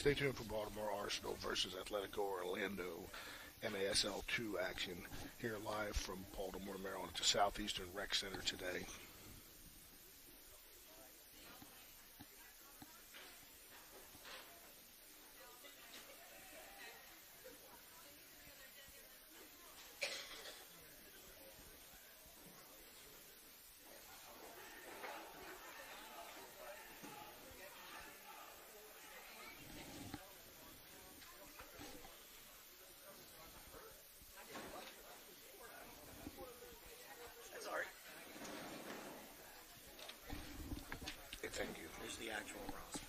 Stay tuned for Baltimore Arsenal versus Atletico Orlando MASL2 action here live from Baltimore, Maryland to Southeastern Rec Center today. Thank you. Here's the actual roster.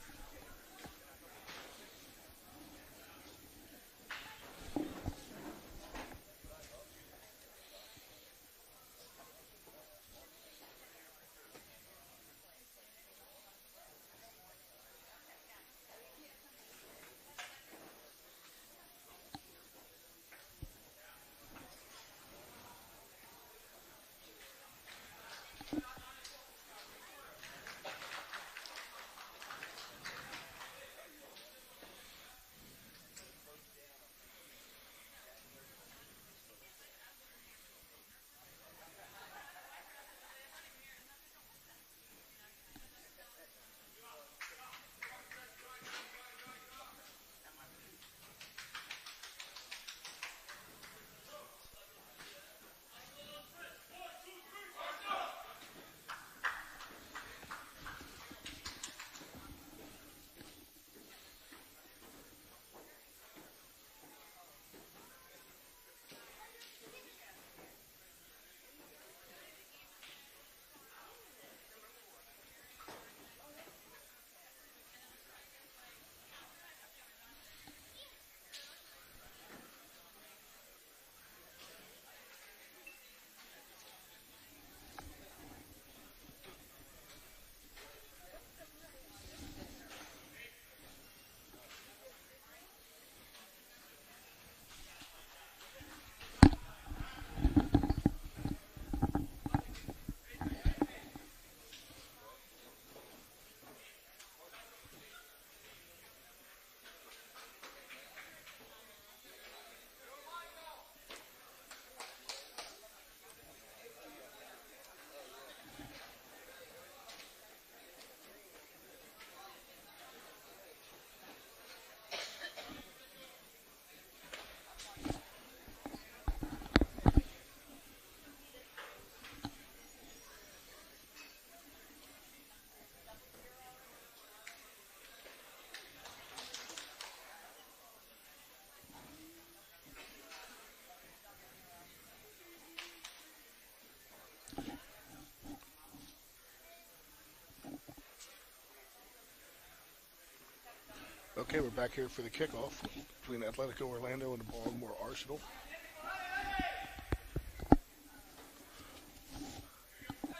Okay, we're back here for the kickoff between Atletico Orlando and the Baltimore Arsenal.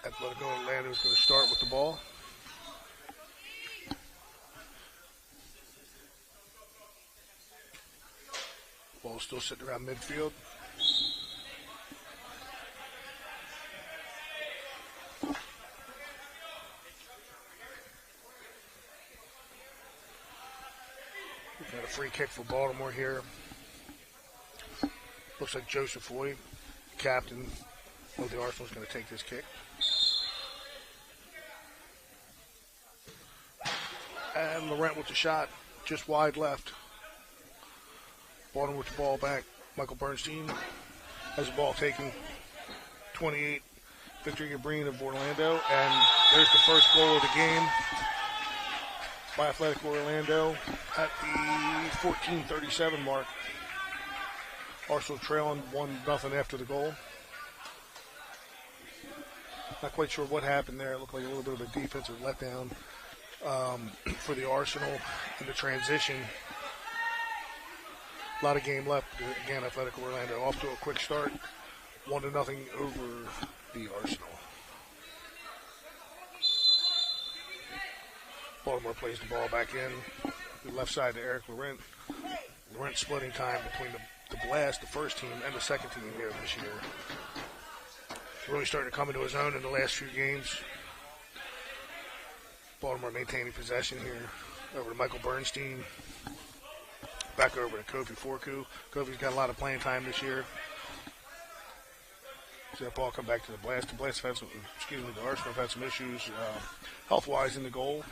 Atletico Orlando is going to start with the ball. Ball still sitting around midfield. Got a free kick for Baltimore here. Looks like Joseph Floyd, captain of the Arsenal, is going to take this kick. And Laurent with the shot, just wide left. Baltimore with the ball back. Michael Bernstein has the ball taken. 28, Victor Gabrine of Orlando. And there's the first goal of the game by Atletico Orlando at the 14:37 mark. Arsenal trailing 1-0 after the goal. Not quite sure what happened there. It looked like a little bit of a defensive letdown for the Arsenal in the transition. A lot of game left. Again, Atletico Orlando off to a quick start. 1-0 over the Arsenal. Baltimore plays the ball back in. The left side to Eric Laurent. Laurent splitting time between the Blast, the first team, and the second team here this year. Really starting to come into his own in the last few games. Baltimore maintaining possession here over to Michael Bernstein. Back over to Kofi Forku. Kofi's got a lot of playing time this year. See that ball come back to the Blast. The Blast had some, the Arsenal have had some issues health-wise in the goal.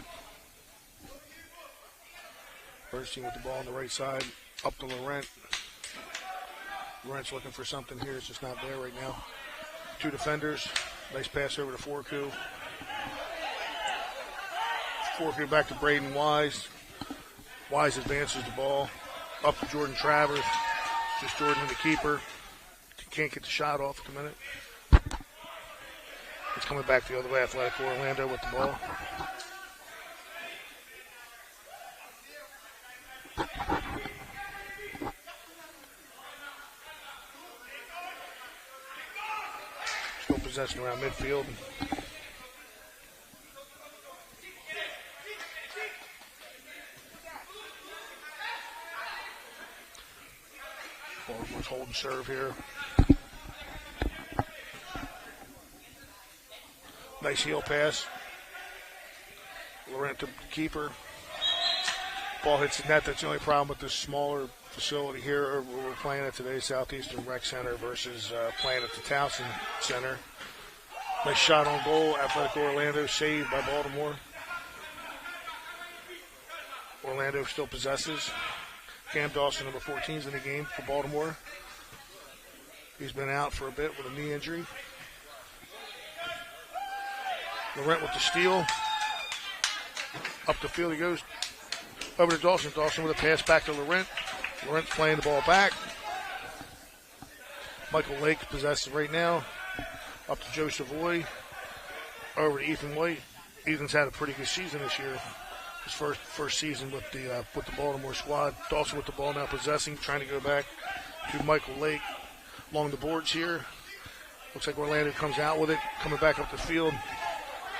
Bernstein with the ball on the right side. Up to Laurent. Laurent's looking for something here. It's just not there right now. Two defenders. Nice pass over to Forku. Forku back to Braden Wise. Wise advances the ball. Up to Jordan Travers. Just Jordan the keeper. Can't get the shot off at the minute. It's coming back the other way. Athletic Orlando with the ball. Still possession around midfield. Baltimore's holding serve here. Nice heel pass. Laurent to the keeper. Ball hits the net. That's the only problem with this smaller facility here. We're playing at today's Southeastern Rec Center versus playing at the Towson Center. Nice shot on goal. Athletic Orlando saved by Baltimore. Orlando still possesses. Cam Dawson, number 14, is in the game for Baltimore. He's been out for a bit with a knee injury. Laurent with the steal. Up the field he goes. Over to Dawson. Dawson with a pass back to Laurent. Laurent's playing the ball back. Michael Lake possesses right now. Up to Joe Savoy. Over to Ethan White. Ethan's had a pretty good season this year. His first season with the Baltimore squad. Dawson with the ball now possessing, trying to go back to Michael Lake along the boards here. Looks like Orlando comes out with it, coming back up the field.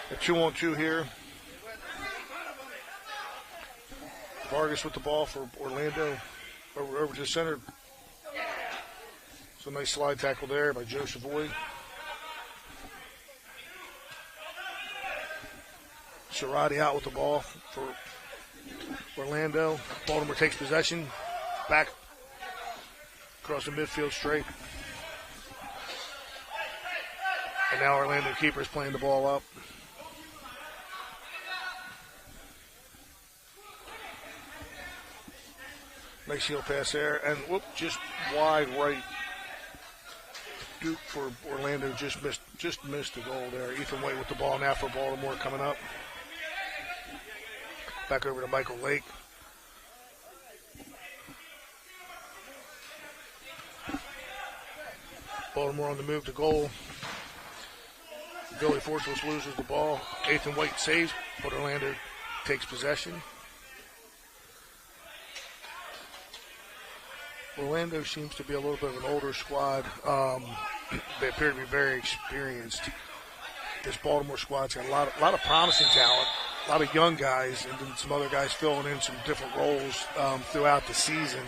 A 2-on-2 here. Vargas with the ball for Orlando. Over to the center. So nice slide tackle there by Joe Savoy. Sherrati out with the ball for Orlando. Baltimore takes possession. Back across the midfield straight. And now Orlando keeper's playing the ball up. Nice heel pass there. And just wide right. Duke for Orlando just missed the goal there. Ethan White with the ball now for Baltimore coming up. Back over to Michael Lake. Baltimore on the move to goal. Billy Fortress loses the ball. Ethan White saves, but Orlando takes possession. Orlando seems to be a little bit of an older squad. They appear to be very experienced. This Baltimore squad's got a lot of promising talent, a lot of young guys, and then some other guys filling in some different roles throughout the season.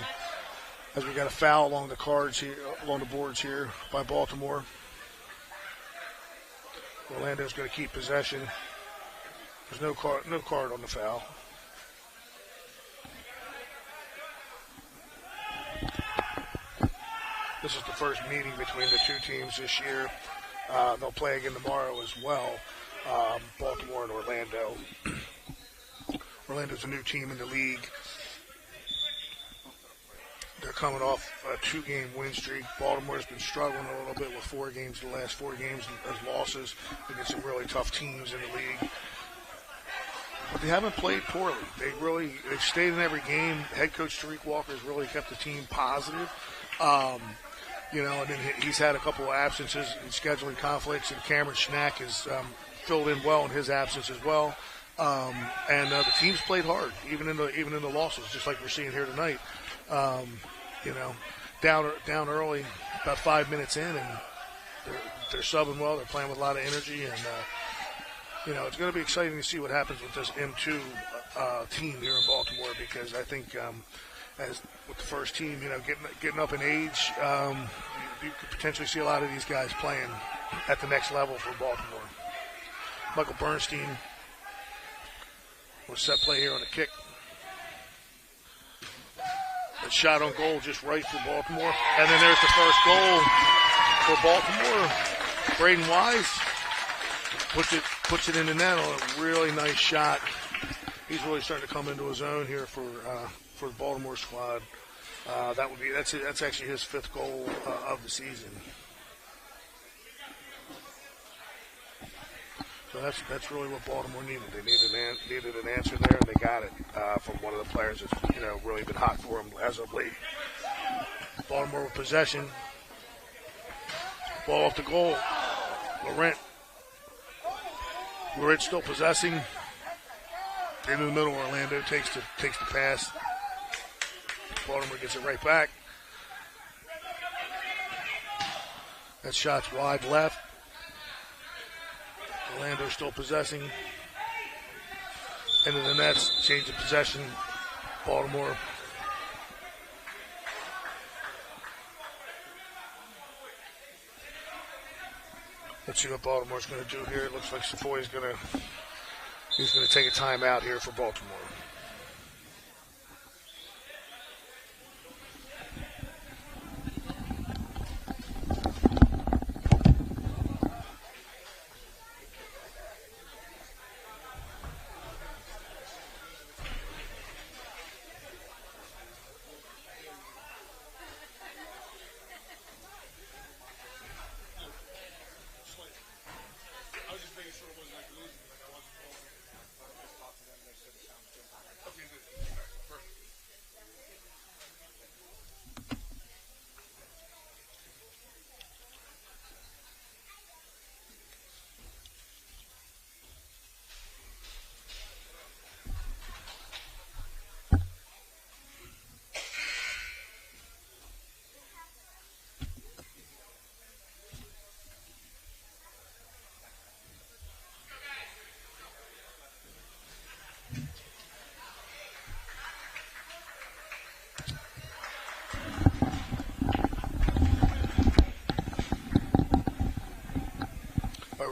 As we got a foul along the cards here, along the boards here by Baltimore. Orlando's going to keep possession. There's no card on the foul. This is the first meeting between the two teams this year. They'll play again tomorrow as well, Baltimore and Orlando. Orlando's a new team in the league. They're coming off a 2-game win streak. Baltimore's been struggling a little bit with 4 games, the last 4 games as losses against some really tough teams in the league. But they haven't played poorly. They've stayed in every game. Head coach Tariq Walker's really kept the team positive. And then he's had a couple of absences and scheduling conflicts, and Cameron Schnack has filled in well in his absence as well. And the team's played hard, even in the losses, just like we're seeing here tonight. Down early, about 5 minutes in, and they're subbing well. They're playing with a lot of energy, and it's going to be exciting to see what happens with this M2 team here in Baltimore, because I think as with the first team, getting up in age, you could potentially see a lot of these guys playing at the next level for Baltimore. Michael Bernstein will set play here on a kick. A shot on goal just right for Baltimore. And then there's the first goal for Baltimore. Braden Wise puts it in the net on a really nice shot. He's really starting to come into his own here for the Baltimore squad. That's actually his 5th goal of the season. So that's really what Baltimore needed. They needed an answer there, and they got it from one of the players that's really been hot for them as of late. Baltimore with possession. Ball off the goal. Laurent still possessing. Into the middle, Orlando takes the pass. Baltimore gets it right back. That shot's wide left. Orlando still possessing. Into the nets, change of possession. Baltimore. Let's see what Baltimore's going to do here. It looks like Savoy's going to take a timeout here for Baltimore.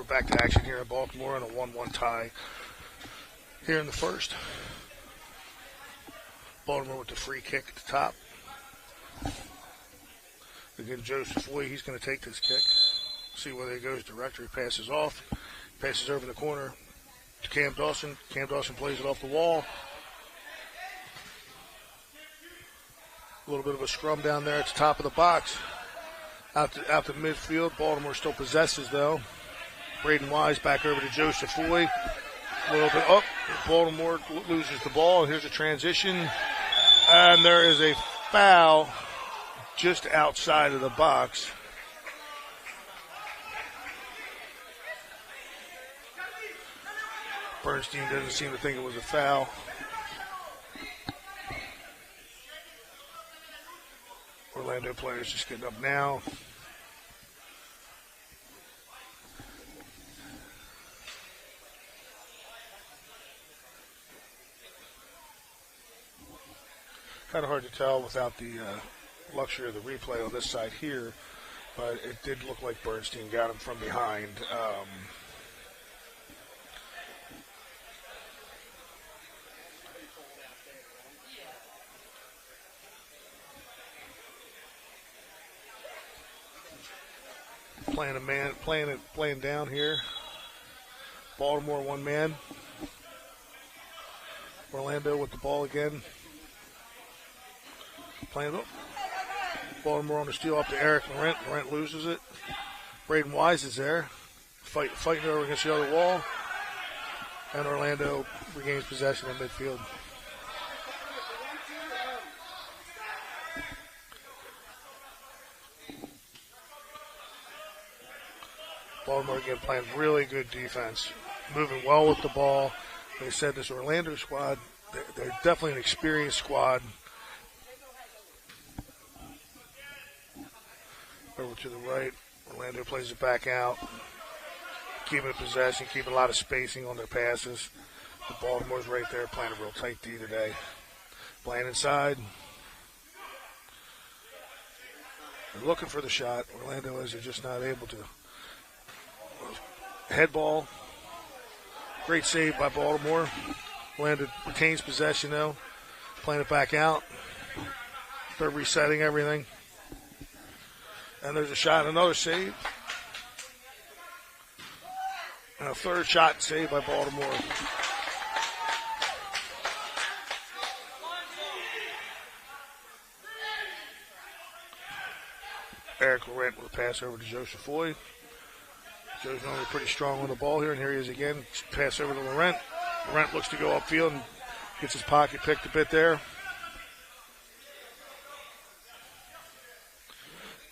Back to action here in Baltimore in a 1-1 tie here in the first. Baltimore with the free kick at the top. Again, Joe Savoy, he's going to take this kick. See whether he goes direct or he passes off. Passes over the corner to Cam Dawson. Cam Dawson plays it off the wall. A little bit of a scrum down there at the top of the box. Out to midfield. Baltimore still possesses, though. Braden Wise back over to Joe Savoy. A little bit up. Baltimore loses the ball. Here's a transition. And there is a foul just outside of the box. Bernstein doesn't seem to think it was a foul. Orlando players just getting up now. Kind of hard to tell without the luxury of the replay on this side here, but it did look like Bernstein got him from behind. Playing down here. Baltimore one man. Orlando with the ball again. Playing up. Baltimore on the steal up to Eric Laurent. Laurent loses it. Braden Wise is there. Fighting over against the other wall. And Orlando regains possession in midfield. Baltimore again playing really good defense. Moving well with the ball. Like I said, this Orlando squad, they're definitely an experienced squad. Over to the right. Orlando plays it back out. Keeping possession, keeping a lot of spacing on their passes. The Baltimore's right there playing a real tight D today. Playing inside. They're looking for the shot. Orlando is just not able to. Head ball. Great save by Baltimore. Orlando retains possession though. Playing it back out. They're resetting everything. And there's a shot, another save. And a third shot saved by Baltimore. Eric Laurent with a pass over to Joe Chafoy. Joe's normally pretty strong on the ball here, and here he is again. Pass over to Laurent. Laurent looks to go upfield and gets his pocket picked a bit there.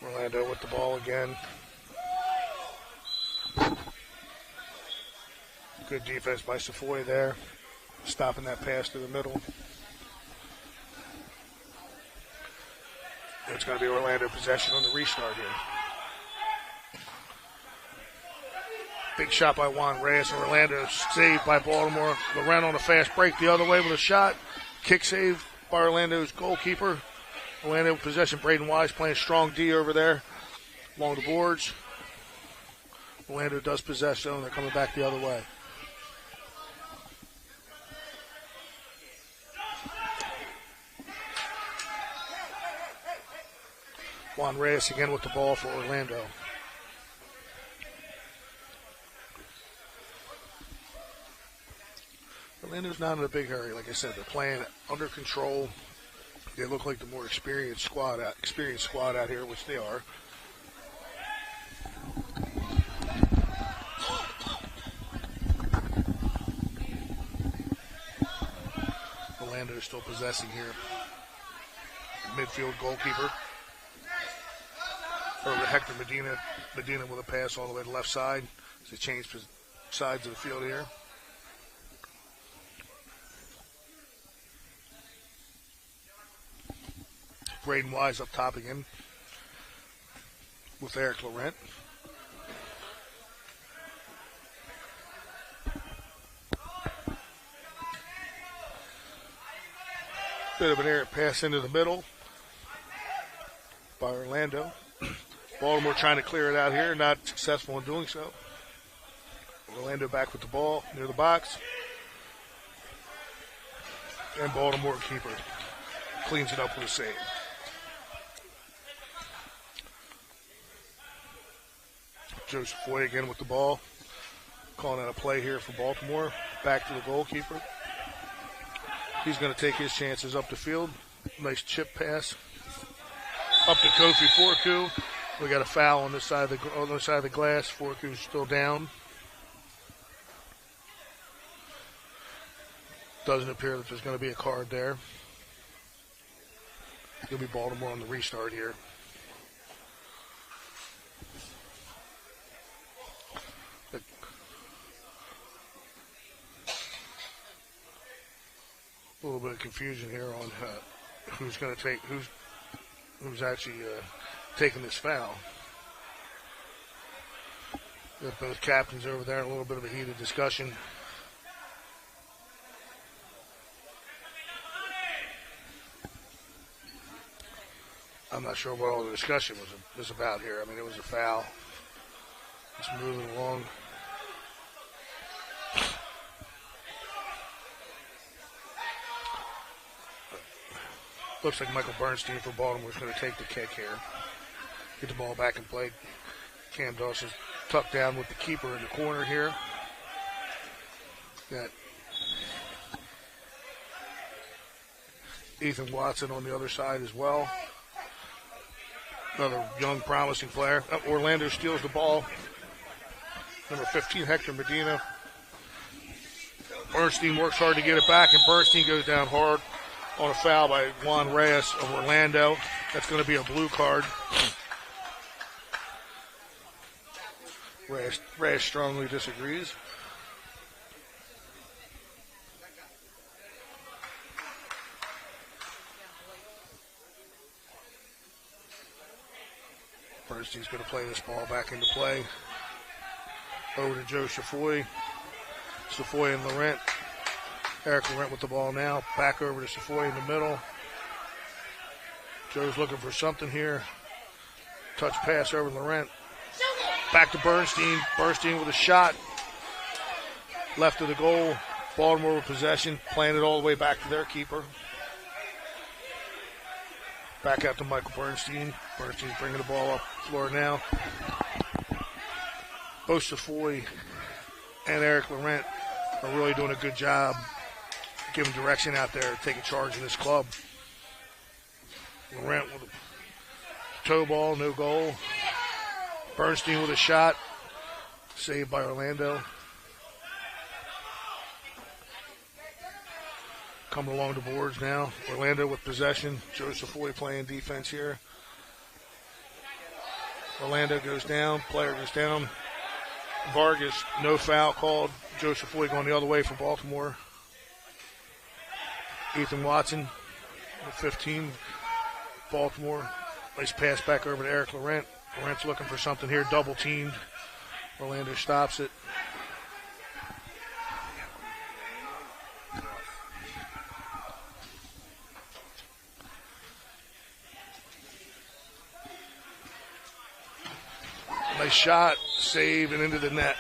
Orlando with the ball again. Good defense by Chafoy there, stopping that pass to the middle. It's going to be Orlando possession on the restart here. Big shot by Juan Reyes, and Orlando saved by Baltimore. Laurent on a fast break the other way with a shot. Kick save by Orlando's goalkeeper. Orlando possession. Braden Wise playing strong D over there along the boards. Orlando does possess, though, and they're coming back the other way. Juan Reyes again with the ball for Orlando. Orlando's not in a big hurry. Like I said, they're playing under control. They look like the more experienced squad out here, which they are. Orlando is still possessing here. Midfield goalkeeper. Over to Hector Medina. Medina with a pass all the way to the left side. They change sides of the field here. Braden Wise up top again with Eric Laurent. Bit of an errant pass into the middle by Orlando. Baltimore trying to clear it out here, not successful in doing so. Orlando back with the ball near the box. And Baltimore keeper cleans it up with a save. Joe Chafoy again with the ball. Calling out a play here for Baltimore. Back to the goalkeeper. He's going to take his chances up the field. Nice chip pass. Up to Kofi Forku. We got a foul on this side of the other side of the glass. Forku's still down. Doesn't appear that there's going to be a card there. It'll be Baltimore on the restart here. A little bit of confusion here on who's going to take who's actually taking this foul. Got both captains over there. A little bit of a heated discussion. I'm not sure what all the discussion was about here. I mean, it was a foul. Just moving along. Looks like Michael Bernstein for Baltimore is going to take the kick here. Get the ball back in play. Cam Dawson's tucked down with the keeper in the corner here. Got Ethan Watson on the other side as well. Another young, promising player. Orlando steals the ball. Number 15, Hector Medina. Bernstein works hard to get it back, and Bernstein goes down hard on a foul by Juan Reyes of Orlando. That's going to be a blue card. Reyes strongly disagrees. Bernstein's going to play this ball back into play. Over to Joe Chafoy. Chafoy and Laurent. Eric Laurent with the ball now. Back over to Chafoy in the middle. Joe's looking for something here. Touch pass over Laurent. Back to Bernstein. Bernstein with a shot. Left of the goal. Baltimore with possession. Playing it all the way back to their keeper. Back out to Michael Bernstein. Bernstein's bringing the ball up floor now. Both Safoy and Eric Laurent are really doing a good job giving direction out there, taking charge in this club. Laurent with a toe ball, no goal. Bernstein with a shot, saved by Orlando. Coming along the boards now. Orlando with possession. Joe Safoy playing defense here. Orlando goes down. Player goes down. Vargas, no foul called. Joe Safoy going the other way for Baltimore. Ethan Watson with 15. Baltimore. Nice pass back over to Eric Laurent. Laurent's looking for something here. Double teamed. Orlando stops it. Nice shot, save, and into the net.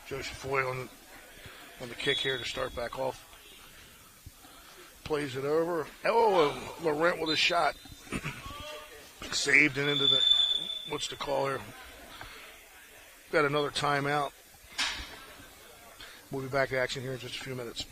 Joe Safoy on the kick here to start back off. Plays it over. Oh, Laurent with a shot. Saved and into the, what's the call here? Got another timeout. We'll be back to action here in just a few minutes.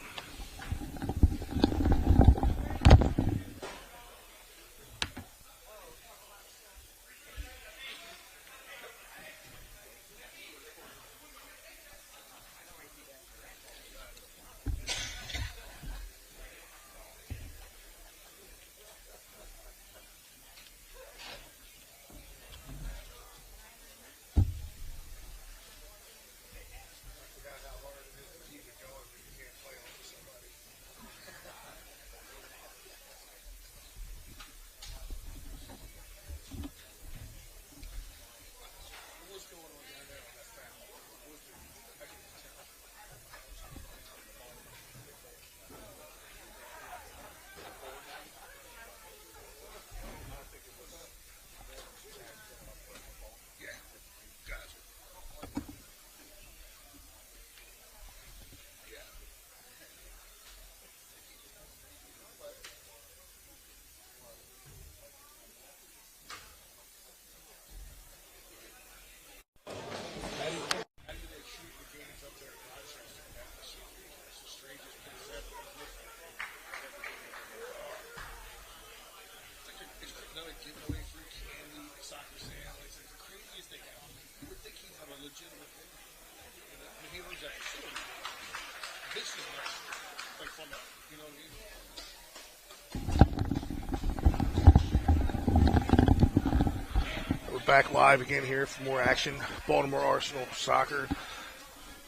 Back live again here for more action. Baltimore Arsenal Soccer.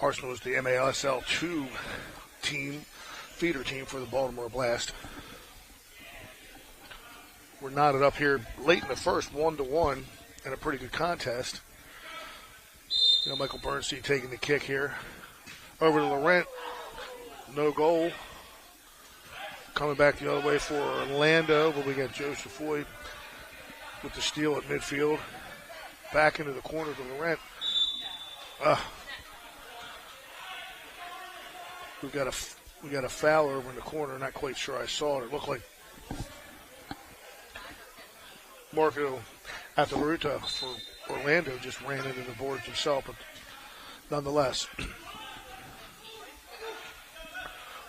Arsenal is the MASL2 team, feeder team for the Baltimore Blast. We're knotted up here late in the first, 1-1, and a pretty good contest. Michael Bernstein taking the kick here. Over to Laurent. No goal. Coming back the other way for Orlando, but we got Joe Safoy with the steal at midfield. Back into the corner to Laurent. We got a foul over in the corner. Not quite sure I saw it. It looked like Marco Ataruta for Orlando just ran into the boards himself, but nonetheless,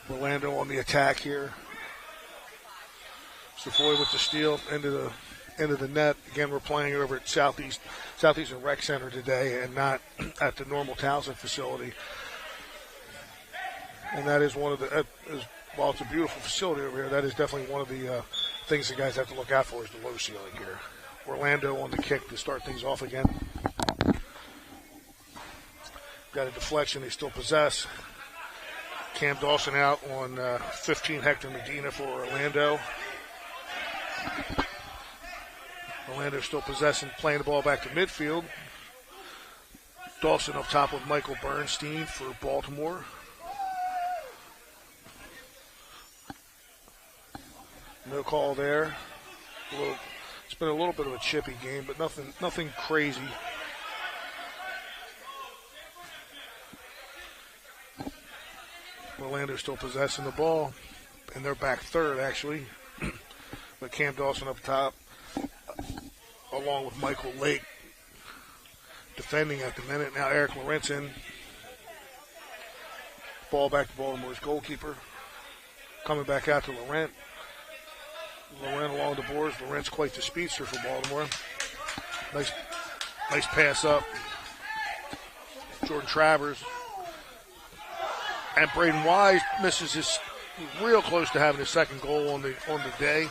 Orlando on the attack here. Safoy with the steal into the net. Again, we're playing over at Southeastern Rec Center today and not at the normal Townsend facility. And that is one of the, while it's a beautiful facility over here, that is definitely one of the things the guys have to look out for is the low ceiling here. Orlando on the kick to start things off again. Got a deflection they still possess. Cam Dawson out on 15, Hector Medina for Orlando. Orlando still possessing, playing the ball back to midfield. Dawson up top with Michael Bernstein for Baltimore. No call there. It's been a little bit of a chippy game, but nothing crazy. Orlando still possessing the ball, and they're back third, actually. But Cam Dawson up top, along with Michael Lake, defending at the minute. Now Eric Lorenzen. Ball back to Baltimore's goalkeeper. Coming back out to Laurent. Laurent along the boards. Laurent's quite the speedster for Baltimore. Nice pass up. Jordan Travers. And Braden Wise misses his real close to having his second goal on the day.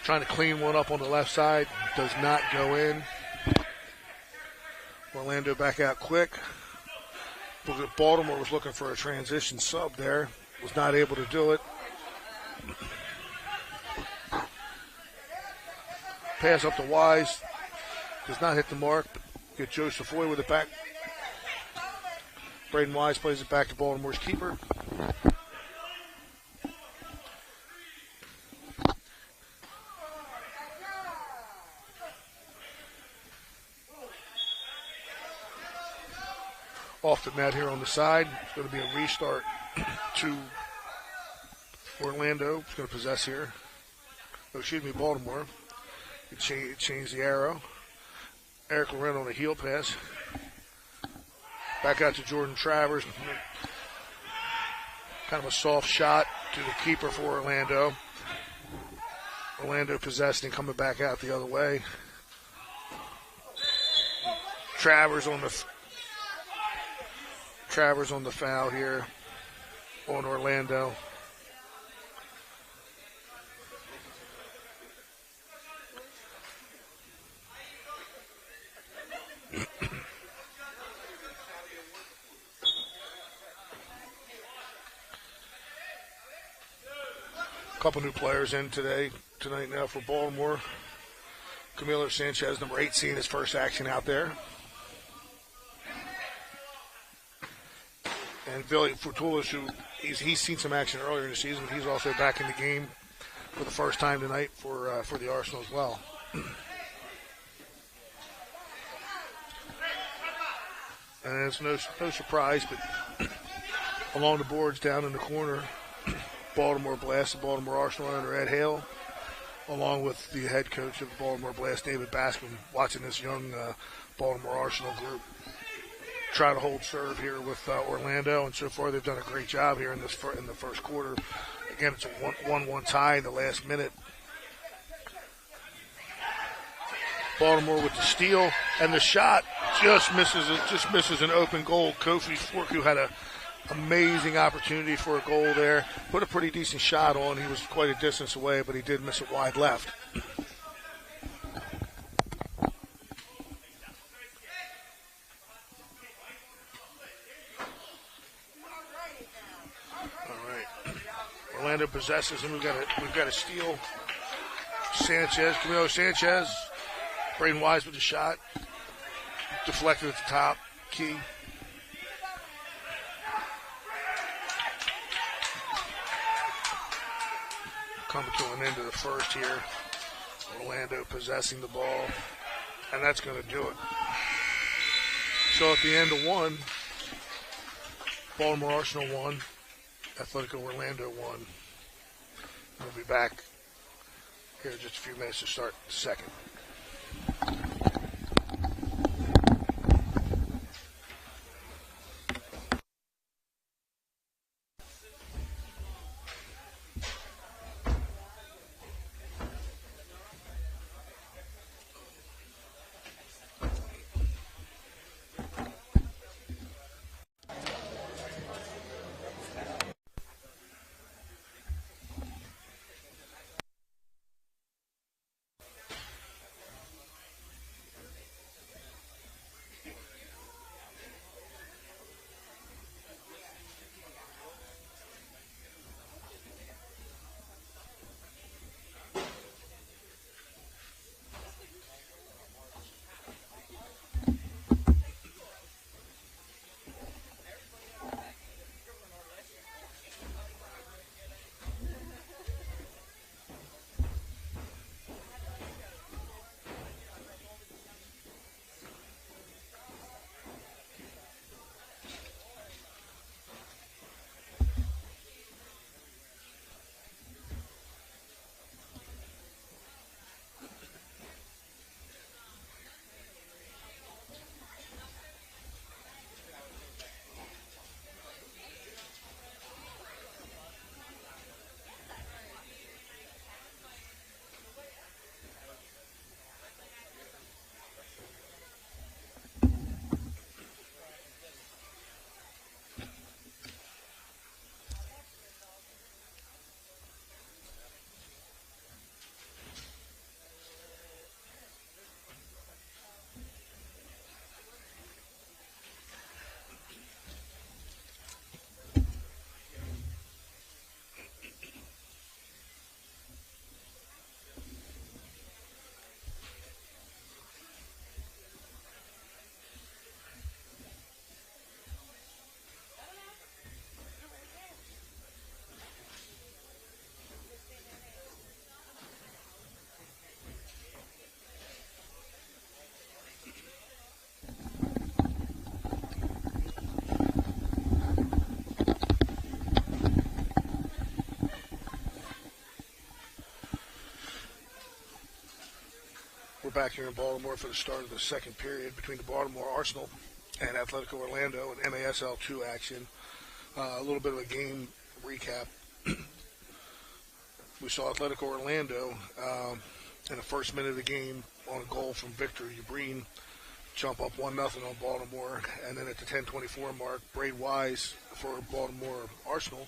Trying to clean one up on the left side. Does not go in. Orlando back out quick. Baltimore was looking for a transition sub there. Was not able to do it. Pass up to Wise. Does not hit the mark. Get Joe Safoy with it back. Braden Wise plays it back to Baltimore's keeper. Off the net here on the side. It's going to be a restart to Orlando. It's going to possess here. Oh, excuse me, Baltimore. It changed the arrow. Eric Laurent on a heel pass. Back out to Jordan Travers. Kind of a soft shot to the keeper for Orlando. Orlando possessed and coming back out the other way. Travers on the foul here on Orlando. Couple new players in tonight now for Baltimore. Camilo Sanchez, number 8, seeing his first action out there. And Billy Fortulis, who he's seen some action earlier in the season, but he's also back in the game for the first time tonight for the Arsenal as well. And it's no surprise, but along the boards down in the corner, Baltimore Blast, the Baltimore Arsenal under Ed Hale, along with the head coach of the Baltimore Blast, David Bascom, watching this young Baltimore Arsenal group try to hold serve here with Orlando, and so far they've done a great job here in the first quarter. Again, it's a 1-1 tie in the last minute. Baltimore with the steal, and the shot just misses an open goal. Kofi Forku had an amazing opportunity for a goal there. Put a pretty decent shot on. He was quite a distance away, but he did miss it wide left. Orlando possesses, and we've got a steal. Camilo Sanchez, Braden Wise with the shot, deflected at the top. Key. Coming to an end of the first here. Orlando possessing the ball, and that's going to do it. So at the end of one, Baltimore Arsenal won. Atletico Orlando won. We'll be back here in just a few minutes to start the second. back here in Baltimore for the start of the second period between the Baltimore Arsenal and Atletico Orlando and MASL2 action. A little bit of a game recap. We saw Atletico Orlando in the first minute of the game on a goal from Victor Ubreen jump up 1-0 on Baltimore, and then at the 10:24 mark, Braid Wise for Baltimore Arsenal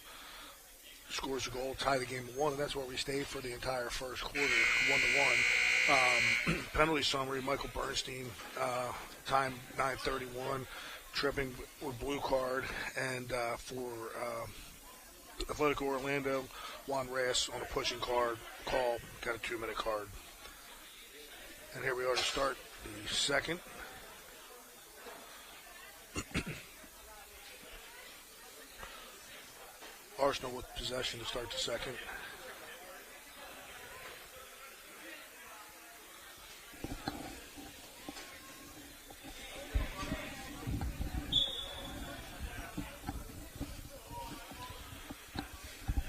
scores a goal, tie the game at 1, and that's where we stayed for the entire first quarter, 1-1. Penalty summary: Michael Bernstein, time 9:31, tripping with blue card, and for Atletico Orlando, Juan Reyes on a pushing card call, got a 2-minute card. And here we are to start the second. Arsenal with possession to start the second.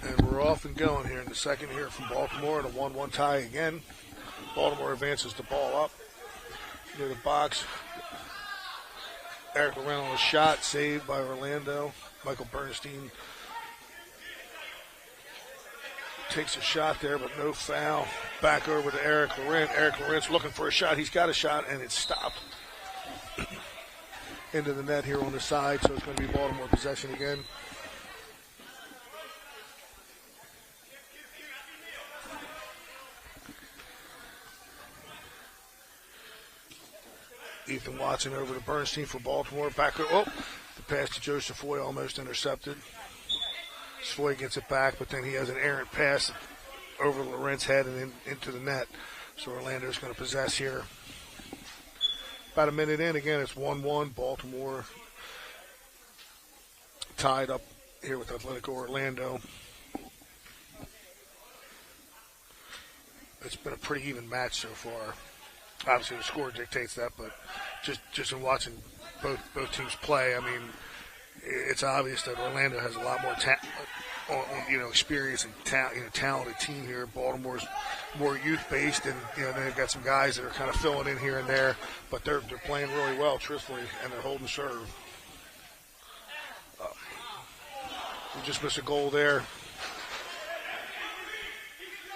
And we're off and going here in the second here from Baltimore, and a 1-1 tie again. Baltimore advances the ball up near the box. Eric Laurent on a shot, saved by Orlando. Michael Bernstein takes a shot there, but no foul. Back over to Eric Laurent. Eric Laurent's looking for a shot. He's got a shot, and it's stopped into the net here on the side, so it's going to be Baltimore possession again. Ethan Watson over to Bernstein for Baltimore. Back, the pass to Joseph Foy almost intercepted. Foy gets it back, but then he has an errant pass over Laurent's head and into the net. So Orlando's going to possess here. About a minute in, again, it's 1-1. Baltimore tied up here with Atletico Orlando. It's been a pretty even match so far. Obviously, the score dictates that, but just in watching both teams play, I mean, it's obvious that Orlando has a lot more experience and talented team here. Baltimore's more youth-based, and they've got some guys that are kind of filling in here and there, but they're playing really well, truthfully, and they're holding serve. We just missed a goal there.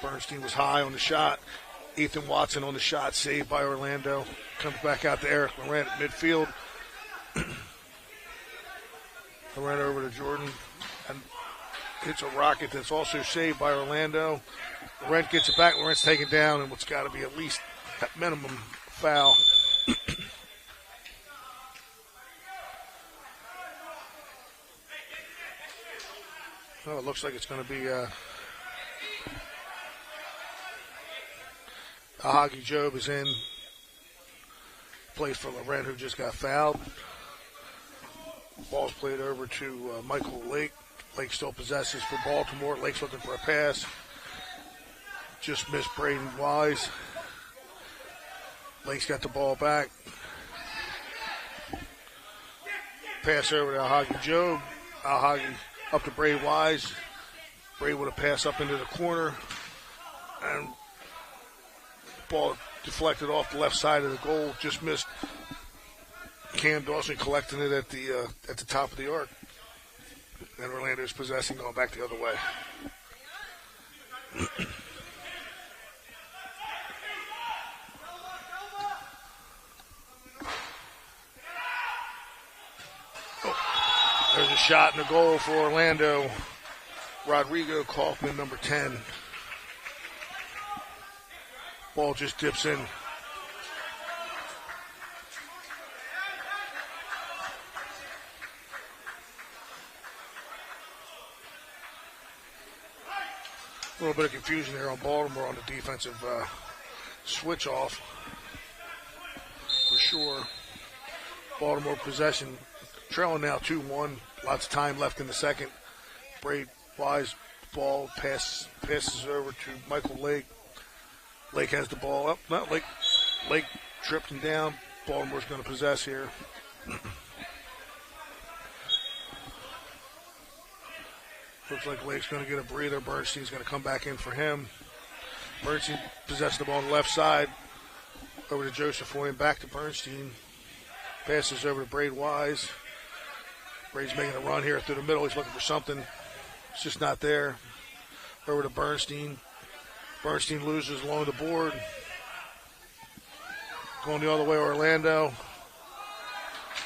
Bernstein was high on the shot. Ethan Watson on the shot, saved by Orlando. Comes back out to Eric Laurent at midfield. Laurent over to Jordan and hits a rocket that's also saved by Orlando. Laurent gets it back. Laurent's taken down, and what's got to be at least at minimum foul. Oh, it looks like it's going to be Ahagi Job is in. Plays for Laurent, who just got fouled. Ball's played over to Michael Lake. Lake still possesses for Baltimore. Lake's looking for a pass. Just missed Braden Wise. Lake's got the ball back. Pass over to Ahagi Job. Ahagi up to Braden Wise. Braden with a pass up into the corner. And ball deflected off the left side of the goal. Just missed Cam Dawson collecting it at the top of the arc. And Orlando's possessing, going back the other way. There's a shot and a goal for Orlando. Rodrigo Kaufman, number 10. Ball just dips in. A little bit of confusion there on Baltimore on the defensive switch off, for sure. Baltimore possession, trailing now 2-1. Lots of time left in the second. Braid Wise ball passes over to Michael Lake. Lake has the ball up. No, Lake tripped him down. Baltimore's going to possess here. Looks like Lake's going to get a breather. Bernstein's going to come back in for him. Bernstein possessed the ball on the left side. Over to Joseph Foy and back to Bernstein. Passes over to Braid Wise. Braid's making a run here through the middle. He's looking for something. It's just not there. Over to Bernstein. Bernstein loses along the board. Going the other way, Orlando.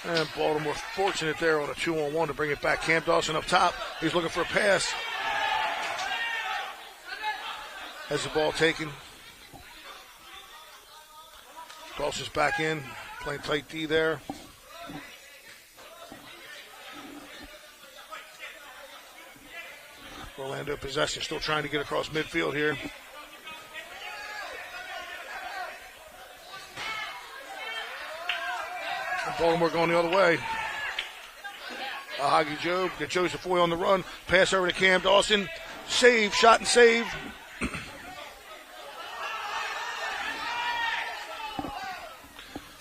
And Baltimore fortunate there on a 2-on-1 to bring it back. Cam Dawson up top. He's looking for a pass. Has the ball taken. Dawson's back in, playing tight D there. Orlando possession, still trying to get across midfield here. Baltimore going the other way. Ahagi Job, get Joseph Foy on the run. Pass over to Cam Dawson. Save, shot and save.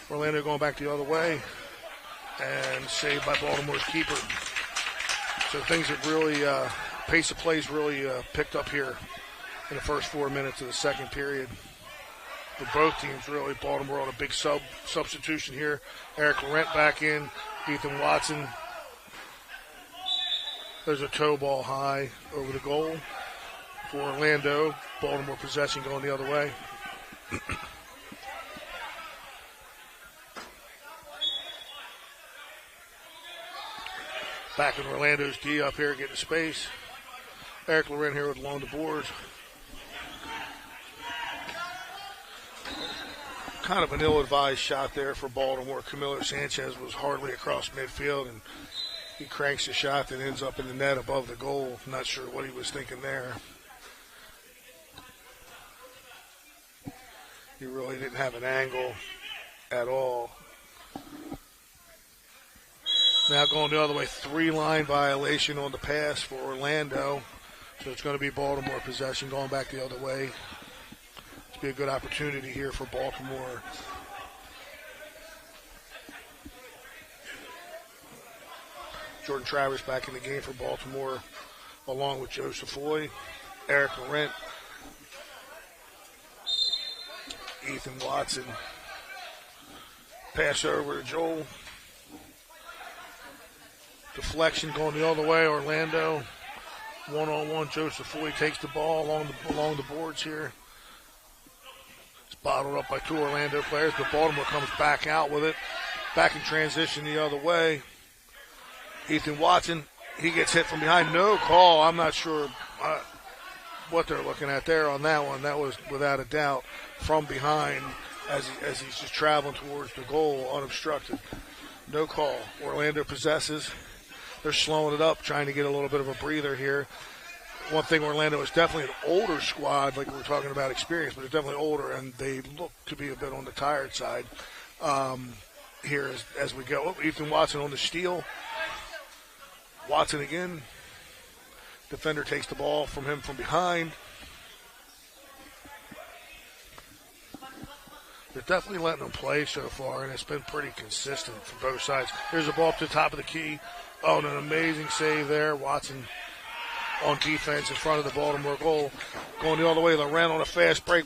Orlando going back the other way. And saved by Baltimore's keeper. So things have really, pace of plays really picked up here in the first 4 minutes of the second period. For both teams, really. Baltimore on a big substitution here. Eric Laurent back in. Ethan Watson. There's a toe ball high over the goal for Orlando. Baltimore possession going the other way. Back in Orlando's D up here getting space. Eric Laurent here with along the boards. Kind of an ill-advised shot there for Baltimore. Camilo Sanchez was hardly across midfield, and he cranks a shot that ends up in the net above the goal. I'm not sure what he was thinking there. He really didn't have an angle at all. Now going the other way, 3-line violation on the pass for Orlando. So it's going to be Baltimore possession going back the other way. It's be a good opportunity here for Baltimore. Jordan Travers back in the game for Baltimore, along with Joseph Foy, Eric Laurent, Ethan Watson. Pass over to Joel. Deflection going the other way, Orlando. 1-on-1, Joseph Foy takes the ball along the boards here. It's bottled up by two Orlando players, but Baltimore comes back out with it. Back in transition the other way. Ethan Watson, he gets hit from behind. No call. I'm not sure what they're looking at there on that one. That was without a doubt from behind as he's just traveling towards the goal unobstructed. No call. Orlando possesses. They're slowing it up, trying to get a little bit of a breather here. One thing, Orlando is definitely an older squad, like we were talking about experience, but they're definitely older, and they look to be a bit on the tired side here as we go. Oh, Ethan Watson on the steal. Watson again. Defender takes the ball from him from behind. They're definitely letting them play so far, and it's been pretty consistent from both sides. Here's a ball up to the top of the key. Oh, and an amazing save there. Watson on defense in front of the Baltimore goal. Going the other way, Laurent on a fast break.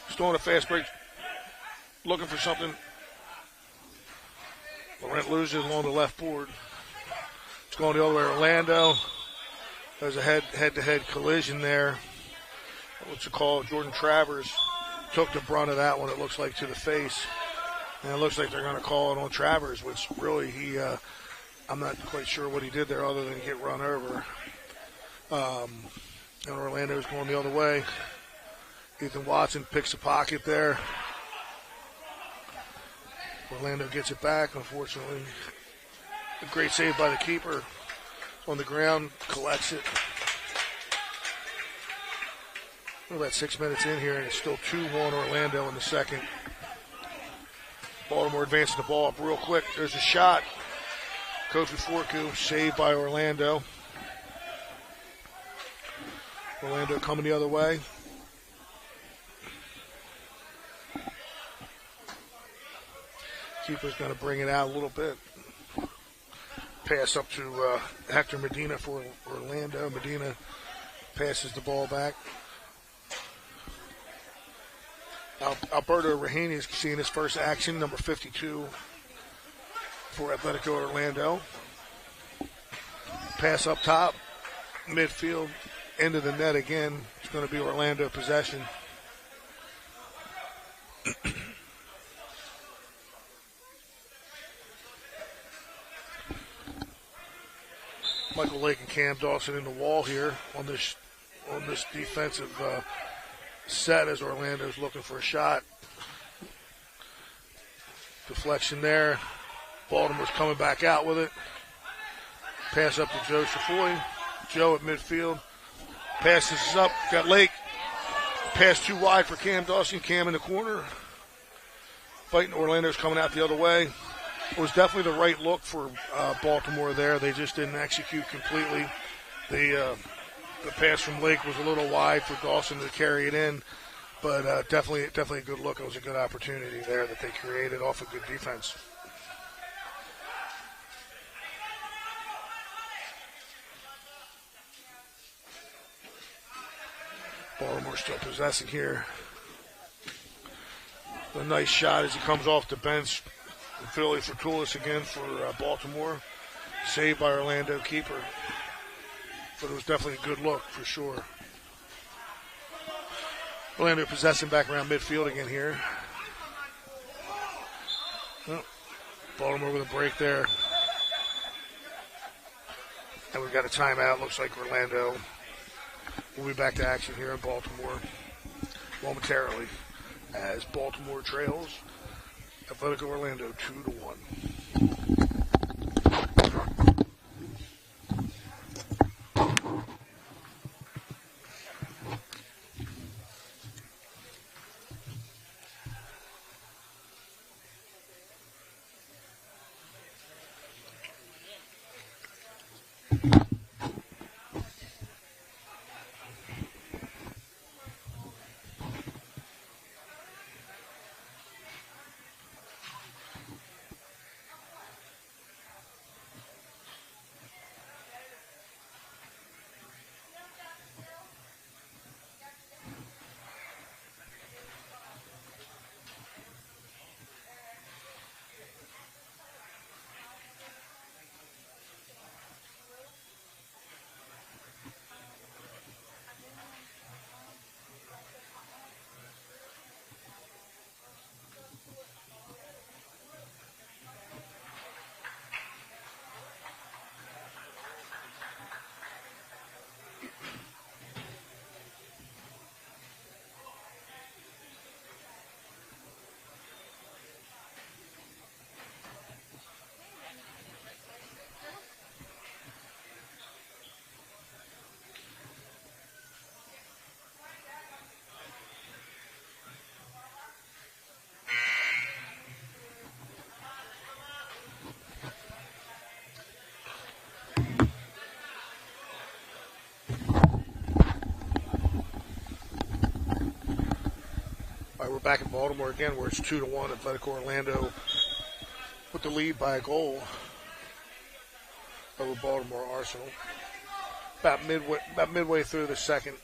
Still on a fast break. Looking for something. Laurent loses along the left board. It's going the other way, Orlando. There's a head-to-head collision there. What's it called? Jordan Travers took the brunt of that one, it looks like, to the face. And it looks like they're going to call it on Travers, which really I'm not quite sure what he did there other than get run over. And Orlando's going the other way. Ethan Watson picks a pocket there. Orlando gets it back, unfortunately. A great save by the keeper. On the ground, collects it. We're about 6 minutes in here, and it's still 2-1 Orlando in the second. Baltimore advancing the ball up real quick. There's a shot. Kofi Forku, saved by Orlando. Orlando coming the other way. Keeper's going to bring it out a little bit. Pass up to Hector Medina for Orlando. Medina passes the ball back. Alberto Raheny is seeing his first action, number 52 for Atletico Orlando. Pass up top, midfield, into the net again. It's going to be Orlando possession. Michael Lake and Cam Dawson in the wall here on this defensive set as Orlando's looking for a shot. Deflection there. Baltimore's coming back out with it. Pass up to Joe Chafoy. Joe at midfield. Passes up. Got Lake. Pass too wide for Cam Dawson. Cam in the corner. Fighting Orlando's coming out the other way. It was definitely the right look for Baltimore there. They just didn't execute completely. The pass from Lake was a little wide for Dawson to carry it in, but definitely a good look. It was a good opportunity there that they created off of good defense. Baltimore still possessing here. A nice shot as he comes off the bench. Philly for Toulis again for Baltimore. Saved by Orlando keeper. But it was definitely a good look for sure. Orlando possessing back around midfield again here. Oh, Baltimore with a break there. And we've got a timeout. Looks like Orlando will be back to action here in Baltimore momentarily as Baltimore trails Atletico Orlando 2-1. We're back in Baltimore again where it's 2-1. Atletico Orlando with the lead by a goal over Baltimore Arsenal. About midway through the second.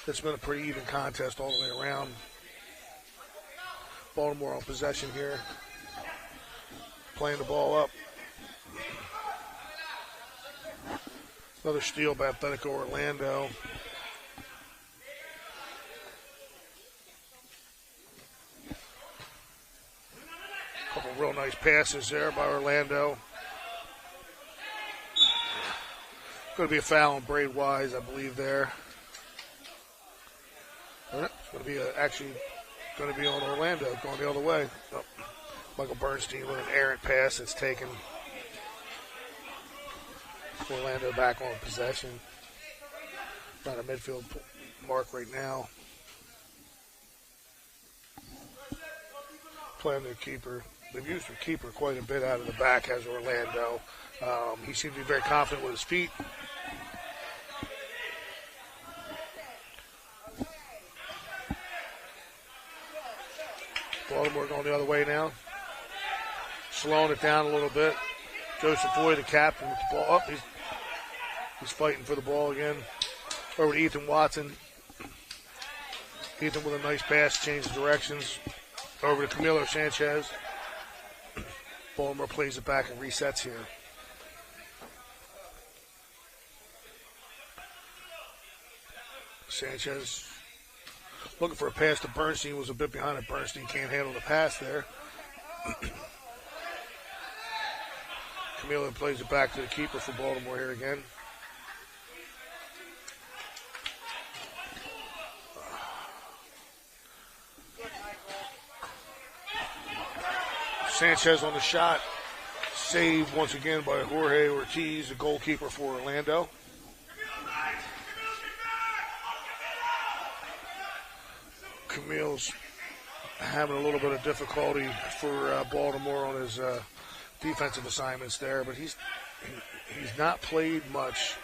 It's been a pretty even contest all the way around. Baltimore on possession here. Playing the ball up. Another steal by Atletico Orlando. Couple real nice passes there by Orlando. Going to be a foul on Braid Wise, I believe, there. It's going to be actually going to be on Orlando, going the other way. Oh, Michael Bernstein with an errant pass that's taken. Orlando back on possession. Not a midfield mark right now. Playing their keeper. They've used their keeper quite a bit out of the back as Orlando. He seemed to be very confident with his feet. Baltimore going the other way now. Slowing it down a little bit. Joseph Boy, the captain, with the ball up. He's fighting for the ball again. Over to Ethan Watson. Ethan with a nice pass, changes directions. Over to Camilo Sanchez. Baltimore plays it back and resets here. Sanchez looking for a pass to Bernstein, was a bit behind it. Bernstein can't handle the pass there. Camilo plays it back to the keeper for Baltimore here again. Sanchez on the shot. Saved once again by Jorge Ortiz, the goalkeeper for Orlando. Camille's having a little bit of difficulty for Baltimore on his defensive assignments there, but he's not played much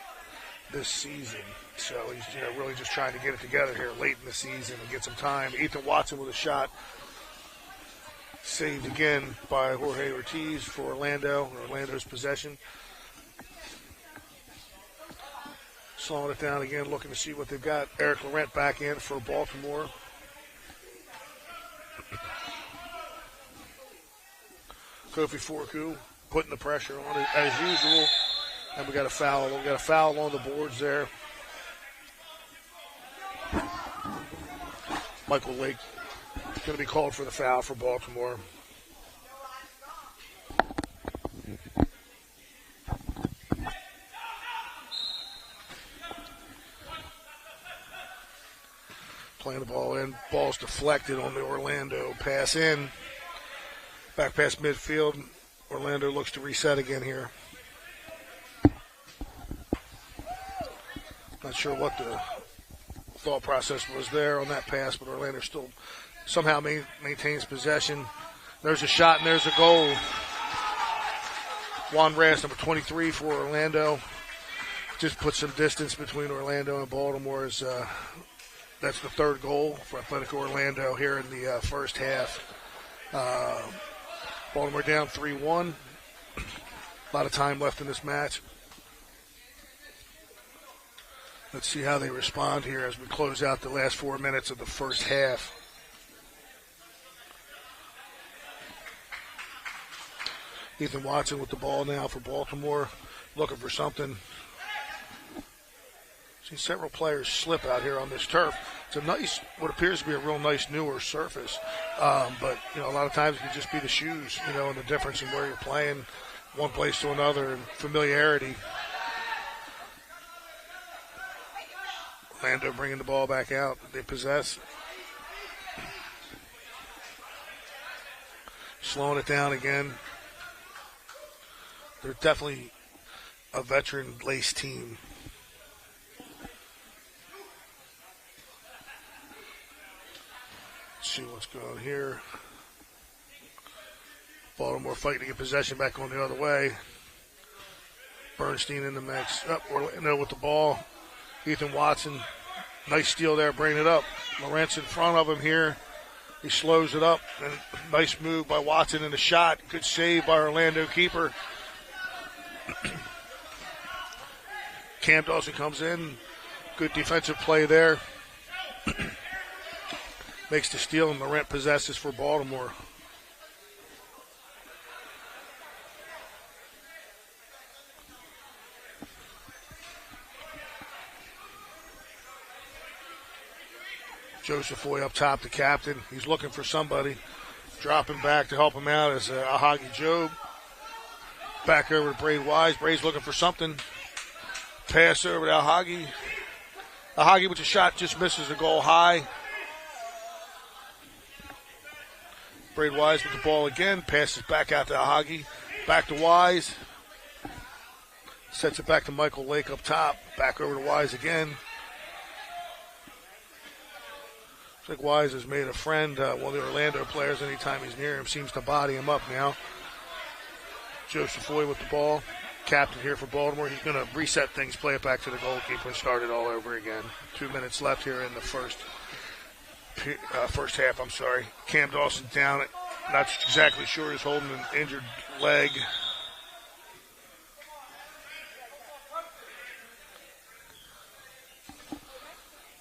this season. So he's really just trying to get it together here late in the season and get some time. Ethan Watson with a shot. Saved again by Jorge Ortiz for Orlando's possession. Slowing it down again, looking to see what they've got. Eric Laurent back in for Baltimore. Kofi Forku putting the pressure on it as usual. And we got a foul. We got a foul on the boards there. Michael Lake going to be called for the foul for Baltimore. Playing the ball in. Ball's deflected on the Orlando pass in. Back past midfield. Orlando looks to reset again here. Not sure what the thought process was there on that pass, but Orlando still somehow maintains possession. There's a shot and there's a goal. Juan Reyes, number 23 for Orlando. Just put some distance between Orlando and Baltimore. That's the third goal for Athletic Orlando here in the first half. Baltimore down 3-1. A lot of time left in this match. Let's see how they respond here as we close out the last 4 minutes of the first half. Ethan Watson with the ball now for Baltimore, looking for something. Seen several players slip out here on this turf. It's a nice, what appears to be a real nice newer surface. But, a lot of times it can just be the shoes, and the difference in where you're playing one place to another and familiarity. Orlando bringing the ball back out. They possess. Slowing it down again. They're definitely a veteran-laced team. Let's see what's going on here. Baltimore fighting to get possession back on the other way. Bernstein in the mix. Orlando with the ball. Ethan Watson, nice steal there, bringing it up. Lawrence in front of him here. He slows it up. And nice move by Watson in the shot. Good save by Orlando keeper. Cam Dawson comes in. Good defensive play there. Makes the steal, and Laurent possesses for Baltimore. Joseph Foy up top, the captain. He's looking for somebody. Dropping back to help him out is Ahagi Job. Back over to Braid Wise. Braid's looking for something. Pass over to Ahagi. Ahagi with the shot just misses the goal high. Braid Wise with the ball again. Passes back out to Ahagi. Back to Wise. Sets it back to Michael Lake up top. Back over to Wise again. I think Wise has made a friend. One of the Orlando players, anytime he's near him, seems to body him up now. Joseph Foy with the ball. Captain here for Baltimore. He's going to reset things, play it back to the goalkeeper, and start it all over again. 2 minutes left here in the first half. Cam Dawson down. Not exactly sure. He's holding an injured leg.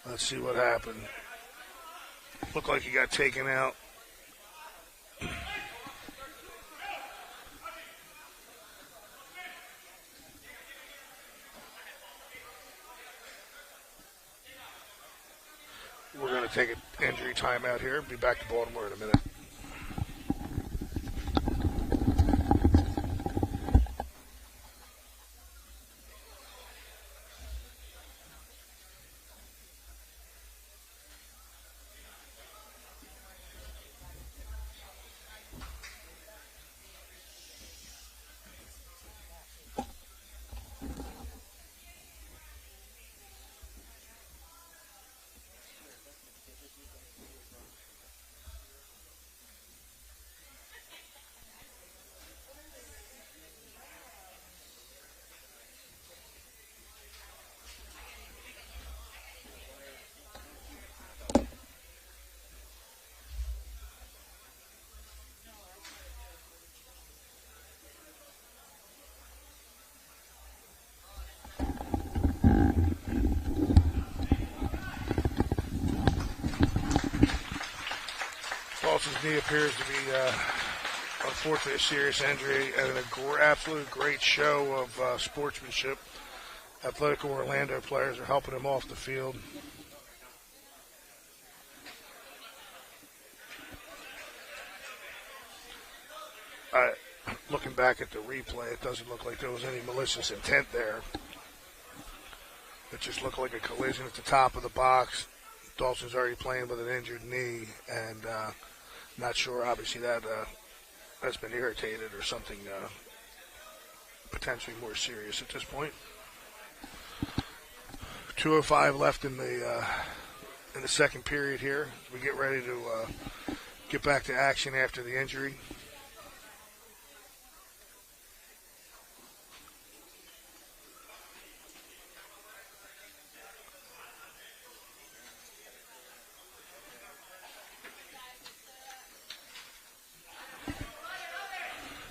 Let's see what happened. Looked like he got taken out. We're going to take an injury timeout here. Be back to Baltimore in a minute. Dawson's knee appears to be, unfortunately, a serious injury, and an absolute great show of sportsmanship. Atletico Orlando players are helping him off the field. Looking back at the replay, it doesn't look like there was any malicious intent there. It just looked like a collision at the top of the box. Dawson's already playing with an injured knee, and not sure, obviously, that's been irritated or something potentially more serious at this point. 2:05 left in the second period here. We get ready to get back to action after the injury.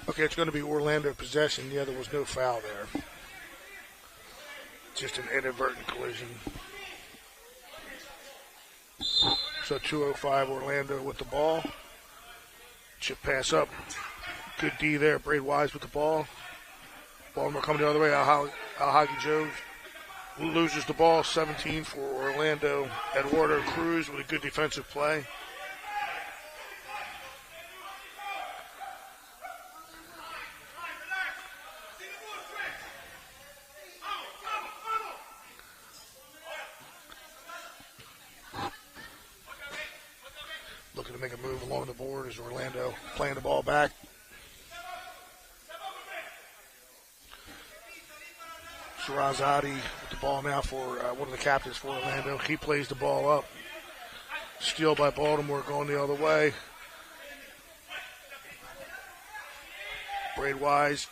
Okay, it's going to be Orlando possession. Yeah, there was no foul there. Just an inadvertent collision. So 2:05 Orlando with the ball. Chip pass up. Good D there. Braid Wise with the ball. Baltimore coming the other way. Alhagi Joe loses the ball. 17 for Orlando. Eduardo Cruz with a good defensive play. Looking to make a move along the board as Orlando playing the ball back. Shirazadi with the ball now for one of the captains for Orlando. He plays the ball up. Steal by Baltimore going the other way. Braid Wise.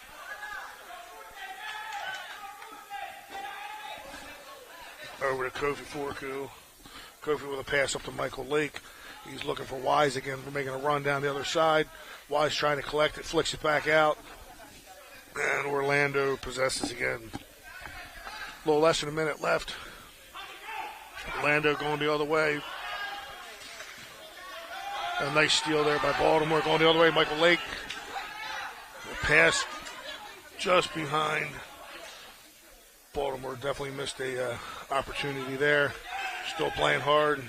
Over to Kofi Forku. Kofi with a pass up to Michael Lake. He's looking for Wise again. We're making a run down the other side. Wise trying to collect it, flicks it back out. And Orlando possesses again. A little less than a minute left. Orlando going the other way. A nice steal there by Baltimore going the other way. Michael Lake. The pass just behind. Baltimore definitely missed a opportunity there. Still playing hard.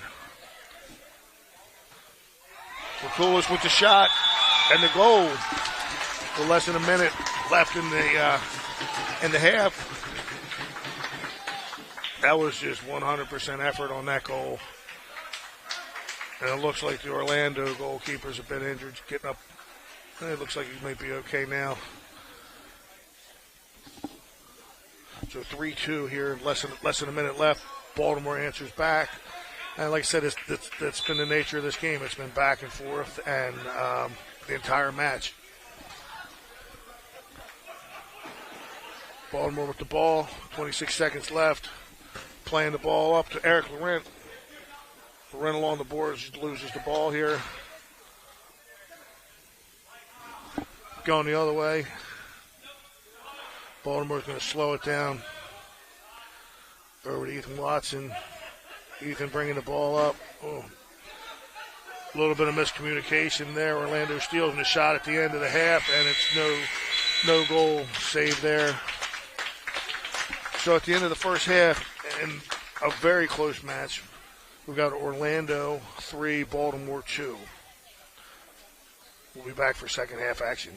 Merkulis with the shot and the goal. With less than a minute left in the half. That was just 100% effort on that goal. And it looks like the Orlando goalkeeper's a bit injured, getting up. It looks like he might be okay now. So 3-2 here, less than a minute left. Baltimore answers back. And like I said, that's been the nature of this game. It's been back and forth and the entire match. Baltimore with the ball, 26 seconds left. Playing the ball up to Eric Laurent. Laurent along the boards loses the ball here. Going the other way. Baltimore's going to slow it down. Over to Ethan Watson. Ethan bringing the ball up. Oh. A little bit of miscommunication there. Orlando steals the shot at the end of the half, and it's no goal save there. So at the end of the first half, and a very close match, we've got Orlando 3, Baltimore 2. We'll be back for second half action.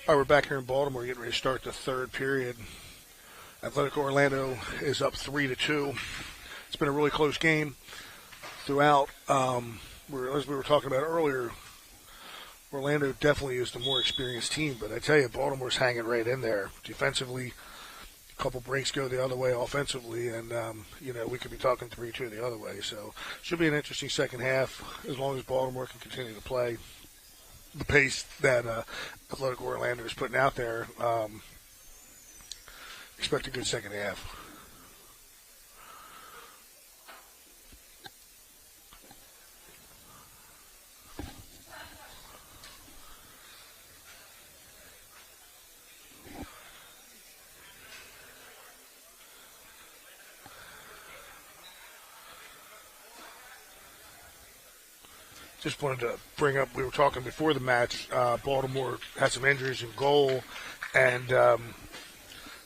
All right, we're back here in Baltimore, getting ready to start the third period. Athletic Orlando is up 3-2. It's been a really close game throughout. As we were talking about earlier, Orlando definitely is the more experienced team, but I tell you, Baltimore's hanging right in there. Defensively, a couple breaks go the other way offensively, and, we could be talking 3-2 the other way. So should be an interesting second half as long as Baltimore can continue to play the pace that Athletic Orlando is putting out there. Expect a good second half. Just wanted to bring up, we were talking before the match, Baltimore had some injuries in goal, and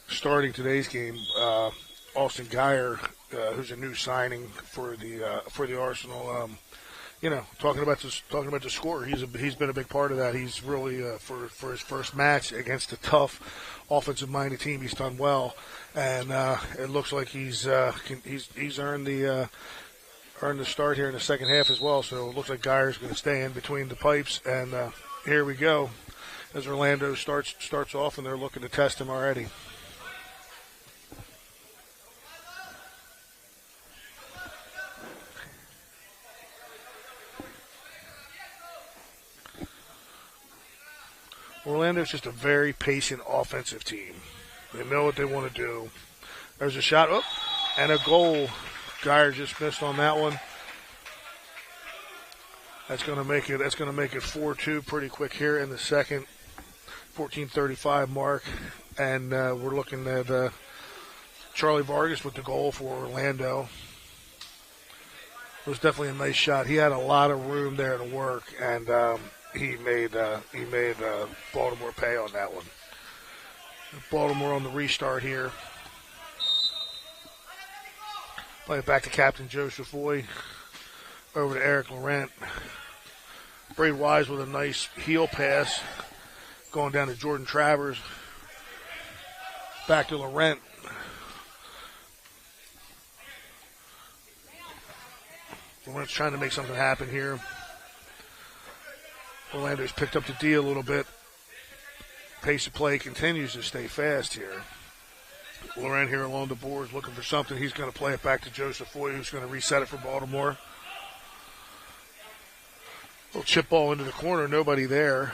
starting today's game, Austin Geyer, who's a new signing for the Arsenal, talking about the score, he's been a big part of that. He's really for his first match against a tough offensive-minded team, he's done well, and it looks like he's earned the start here in the second half as well. So it looks like Geyer's going to stay in between the pipes, and here we go as Orlando starts off, and they're looking to test him already. Orlando's just a very patient offensive team. They know what they want to do. There's a shot, and a goal. Geyer just missed on that one. That's going to make it 4-2 pretty quick here in the second. 14:35 mark, and we're looking at Charlie Vargas with the goal for Orlando. It was definitely a nice shot. He had a lot of room there to work, and he made Baltimore pay on that one. Baltimore on the restart here. Play it back to Captain Joe Savoy. Over to Eric Laurent. Braid Wise with a nice heel pass. Going down to Jordan Travers. Back to Laurent. Laurent's trying to make something happen here. Orlando's picked up the D a little bit. Pace of play continues to stay fast here. Laurent here along the boards looking for something. He's going to play it back to Joseph Foy, who's going to reset it for Baltimore. Little chip ball into the corner, nobody there.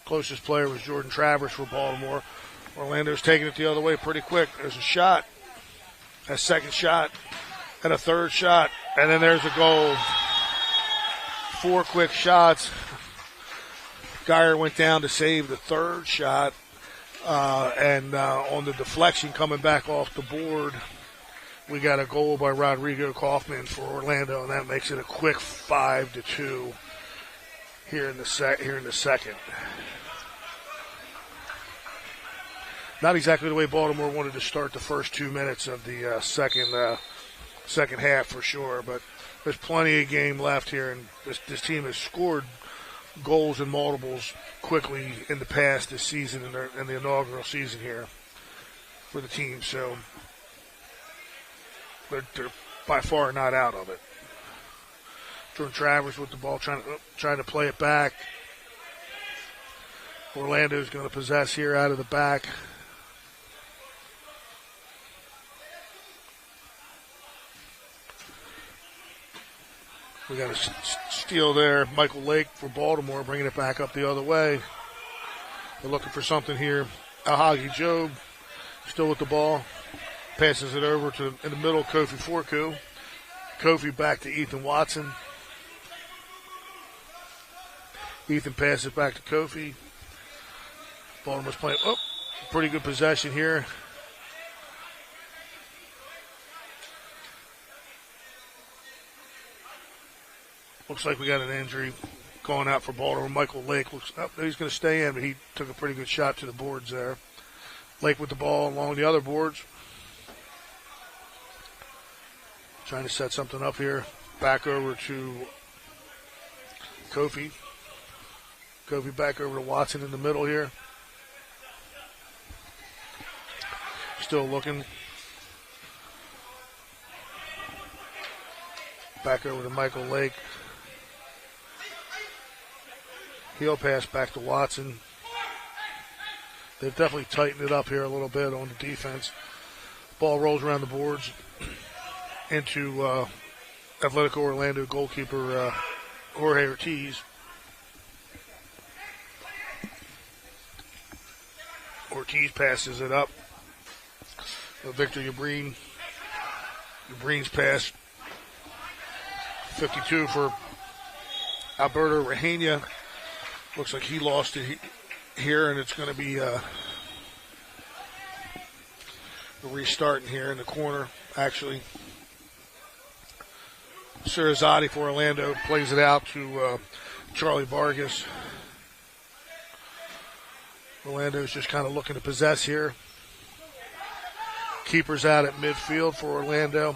Closest player was Jordan Travers for Baltimore. Orlando's taking it the other way pretty quick. There's a shot, a second shot, and a third shot, and then there's a goal. 4 quick shots. Geyer went down to save the third shot. And on the deflection coming back off the board, we got a goal by Rodrigo Kaufman for Orlando, and that makes it a quick 5-2 here in the second. Not exactly the way Baltimore wanted to start the first 2 minutes of the second half for sure, but there's plenty of game left here, and this team has scored goals and multiples quickly in the past this season in the inaugural season here for the team, so they're by far not out of it. Jordan Travers with the ball trying to play it back. Orlando's going to possess here out of the back. We got a steal there. Michael Lake for Baltimore, bringing it back up the other way. They're looking for something here. Ahagi Job still with the ball. Passes it over to, in the middle, Kofi Forku. Kofi back to Ethan Watson. Ethan passes it back to Kofi. Baltimore's playing, pretty good possession here. Looks like we got an injury going out for Baltimore. Michael Lake looks up. He's going to stay in, but he took a pretty good shot to the boards there. Lake with the ball along the other boards. Trying to set something up here. Back over to Kofi. Kofi back over to Watson in the middle here. still looking. Back over to Michael Lake. Heel pass back to Watson. They've definitely tightened it up here a little bit on the defense. Ball rolls around the boards into Atletico Orlando goalkeeper Jorge Ortiz. Ortiz passes it up. Victor Ubrin. Ubrin's pass. 52 for Alberto Reheña. Looks like he lost it here, and it's going to be a restart in here in the corner, actually. Surazati for Orlando plays it out to Charlie Vargas. Orlando's just kind of looking to possess here. Keeper's out at midfield for Orlando.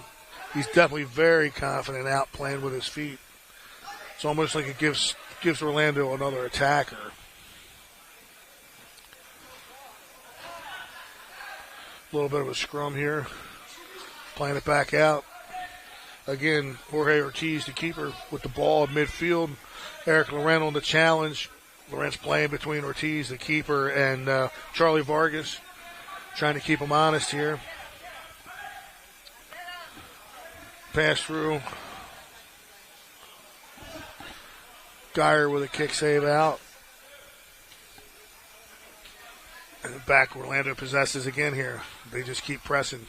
He's definitely very confident out playing with his feet. It's almost like it gives Orlando another attacker. A little bit of a scrum here. Playing it back out. Again, Jorge Ortiz, the keeper, with the ball at midfield. Eric Laurent on the challenge. Laurent's playing between Ortiz, the keeper, and Charlie Vargas, trying to keep him honest here. Pass through. Geyer with a kick save out. And back, Orlando possesses again here. They just keep pressing.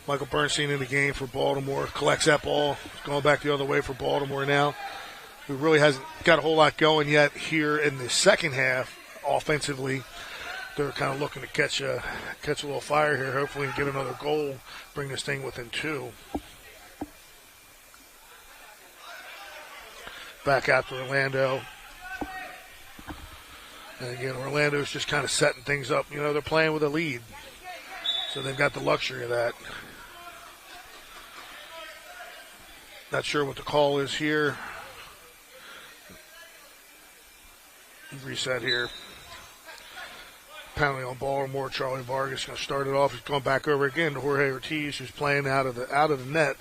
Michael Bernstein in the game for Baltimore. Collects that ball. Going back the other way for Baltimore now. Who really hasn't got a whole lot going yet here in the second half offensively. They're kind of looking to catch a little fire here, hopefully, and get another goal, bring this thing within 2. Back out to Orlando. And again, Orlando's just kind of setting things up. You know, they're playing with a lead, so they've got the luxury of that. Not sure what the call is here. Reset here. Penalty on Baltimore. Charlie Vargas going to start it off. He's going back over again to Jorge Ortiz, who's playing out of the net.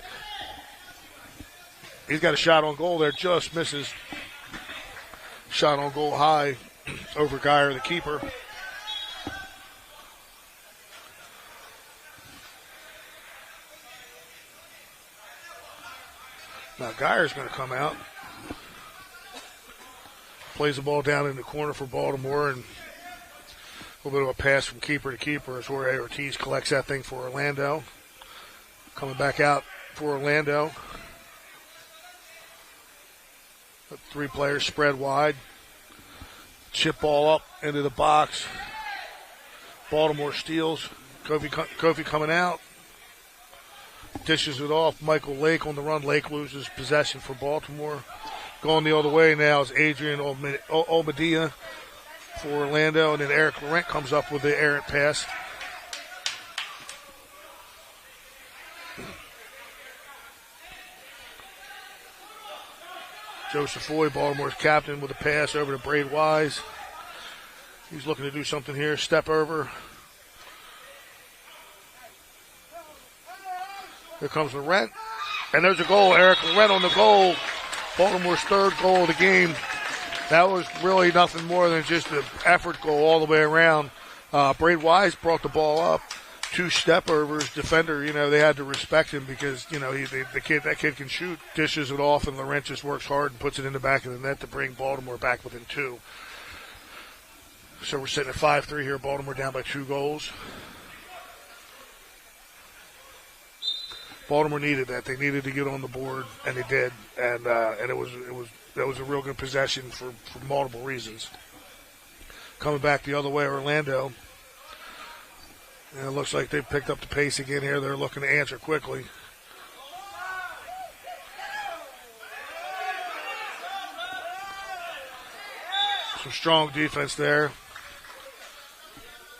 He's got a shot on goal there, just misses. Shot on goal high over Geyer, the keeper. Now Geyer's going to come out. Plays the ball down in the corner for Baltimore, and a little bit of a pass from keeper to keeper as Jorge Ortiz collects that thing for Orlando. Coming back out for Orlando. 3 players spread wide. Chip ball up into the box. Baltimore steals. Kofi coming out. Dishes it off. Michael Lake on the run. Lake loses possession for Baltimore. Going the other way now is Adrian Olmadia for Orlando, and then Eric Laurent comes up with the errant pass. Joseph Foy, Baltimore's captain, with a pass over to Braid Wise. He's looking to do something here. Step over. Here comes Laurent. And there's a goal. Eric Laurent on the goal. Baltimore's 3rd goal of the game. That was really nothing more than just an effort goal all the way around. Braid Wise brought the ball up. 2 step overs. Defender, you know, they had to respect him because, you know, that kid can shoot. Dishes it off, and Laurent just works hard and puts it in the back of the net to bring Baltimore back within 2. So we're sitting at 5-3 here. Baltimore down by 2 goals. Baltimore needed that. They needed to get on the board, and they did. And that was a real good possession for multiple reasons. Coming back the other way, Orlando. And it looks like they've picked up the pace again here. They're looking to answer quickly. Some strong defense there.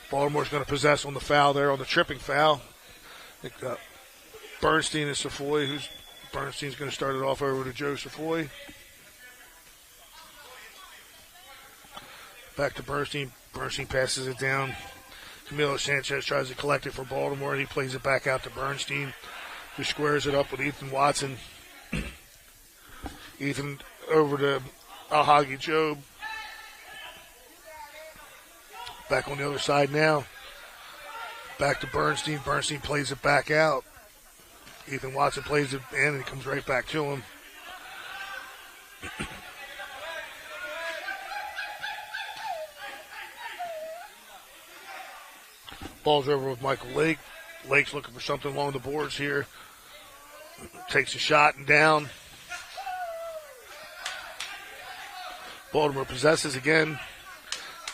Baltimore's going to possess on the foul there, on the tripping foul. I think Bernstein and Safoy, Bernstein's going to start it off over to Joe Safoy. Back to Bernstein. Bernstein passes it down. Camilo Sanchez tries to collect it for Baltimore, and he plays it back out to Bernstein, who squares it up with Ethan Watson. Ethan over to Alhagi Job. Back on the other side now. Back to Bernstein. Bernstein plays it back out. Ethan Watson plays it in, and he comes right back to him. Ball's over with Michael Lake. Lake's looking for something along the boards here. Takes a shot and down. Baltimore possesses again.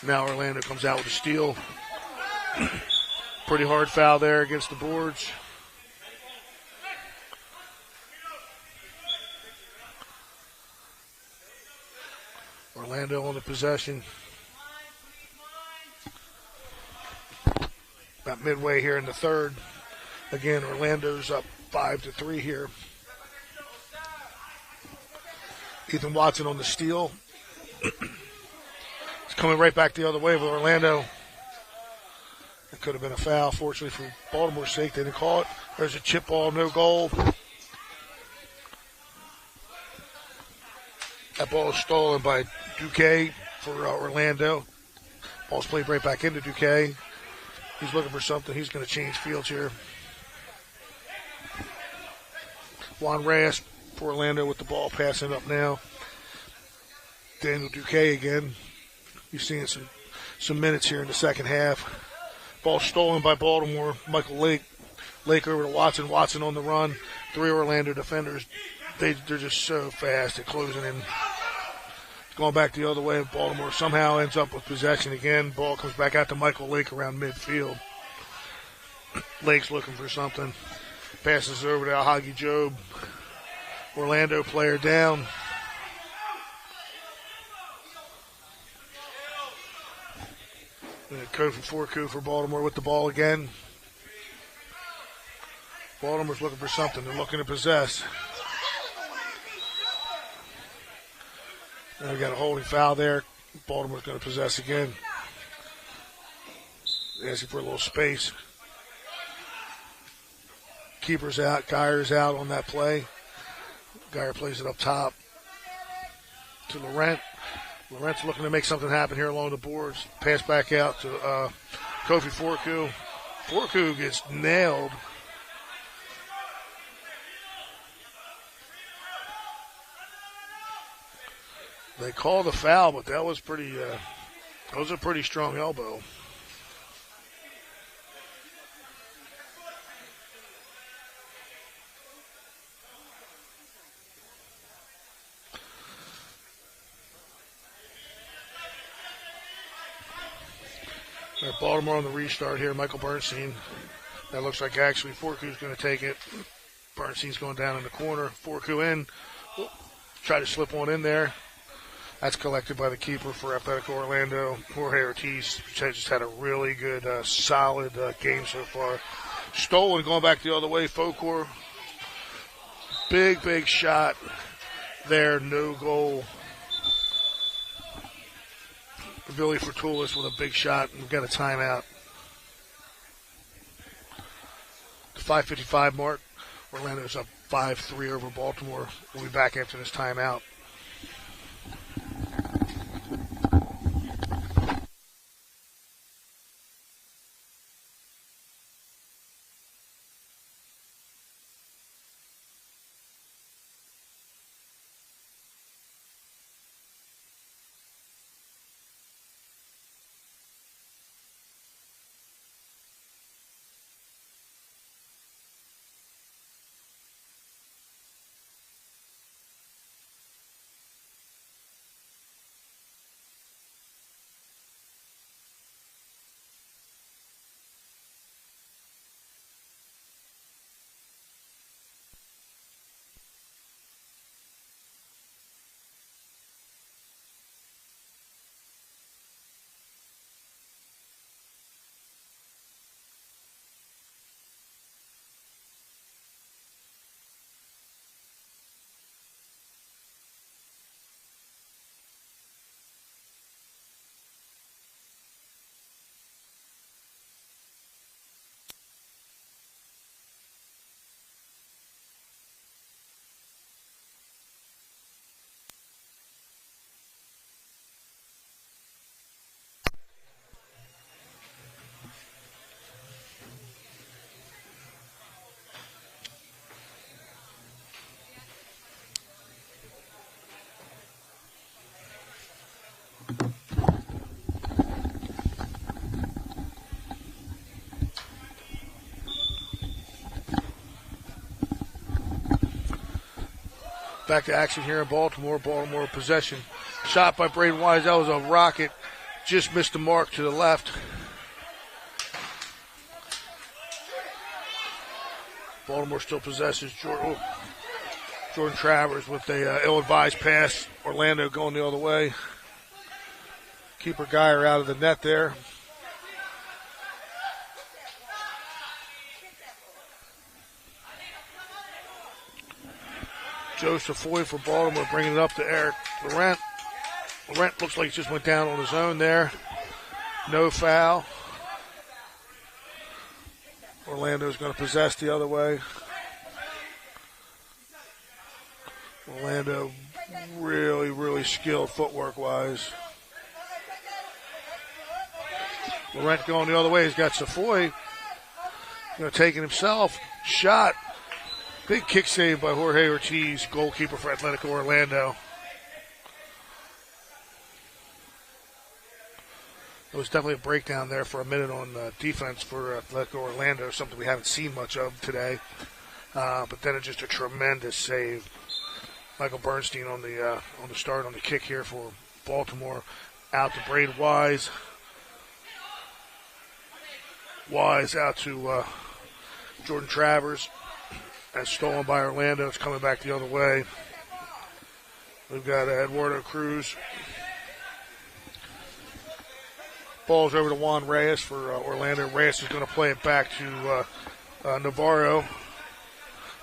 Now Orlando comes out with a steal. Pretty hard foul there against the boards. Orlando on the possession. About midway here in the third. Again, Orlando's up 5-3 here. Ethan Watson on the steal. It's coming right back the other way with Orlando. It could have been a foul. Fortunately for Baltimore's sake, they didn't call it. There's a chip ball, no goal. That ball is stolen by Duque for Orlando. Ball's played right back into Duque. He's looking for something. He's going to change fields here. Juan Reyes for Orlando with the ball passing up now. Daniel Duque again. He's seeing some minutes here in the second half. Ball stolen by Baltimore. Michael Lake. Lake over to Watson. Watson on the run. 3 Orlando defenders. They're just so fast at closing in. Going back the other way. Baltimore somehow ends up with possession again. Ball comes back out to Michael Lake around midfield. Lake's looking for something. Passes over to Alhagi Job. Orlando player down. Kofi Forku for Baltimore with the ball again. Baltimore's looking for something. They're looking to possess. And we got a holding foul there. Baltimore's going to possess again. Asking for a little space. Keeper's out. Geyer's out on that play. Geyer plays it up top to Laurent. Laurent's looking to make something happen here along the boards. Pass back out to Kofi Forku. Forku gets nailed. They called the foul, but that was pretty. That was a pretty strong elbow. All right, Baltimore on the restart here. Michael Bernstein. That looks like actually Forku's going to take it. Bernstein's going down in the corner. Forku in. Try to slip one in there. That's collected by the keeper for Atletico Orlando, Jorge Ortiz. Just had a really good, solid game so far. Stolen, going back the other way. Focor. Big shot there. No goal. Billy Fortulis with a big shot. We've got a timeout. The 5:55 mark. Orlando's up 5-3 over Baltimore. We'll be back after this timeout. Back to action here in Baltimore. Baltimore possession. Shot by Braden Wise. That was a rocket. Just missed the mark to the left. Baltimore still possesses Jordan Travers with a ill-advised pass. Orlando going the other way. Keeper Geyer out of the net there. Joseph Foy for Baltimore bringing it up to Eric Laurent. Laurent looks like he just went down on his own there. No foul. Orlando's going to possess the other way. Orlando really, really skilled footwork-wise. Laurent going the other way. He's got Safoy. Taking himself. Shot. Big kick save by Jorge Ortiz, goalkeeper for Atletico Orlando. It was definitely a breakdown there for a minute on defense for Atletico Orlando, something we haven't seen much of today. But then it's just a tremendous save. Michael Bernstein on the start on the kick here for Baltimore. Out to Braden Wise. Wise out to Jordan Travers. That's stolen by Orlando. It's coming back the other way. We've got Eduardo Cruz. Ball's over to Juan Reyes for Orlando. Reyes is going to play it back to Navarro.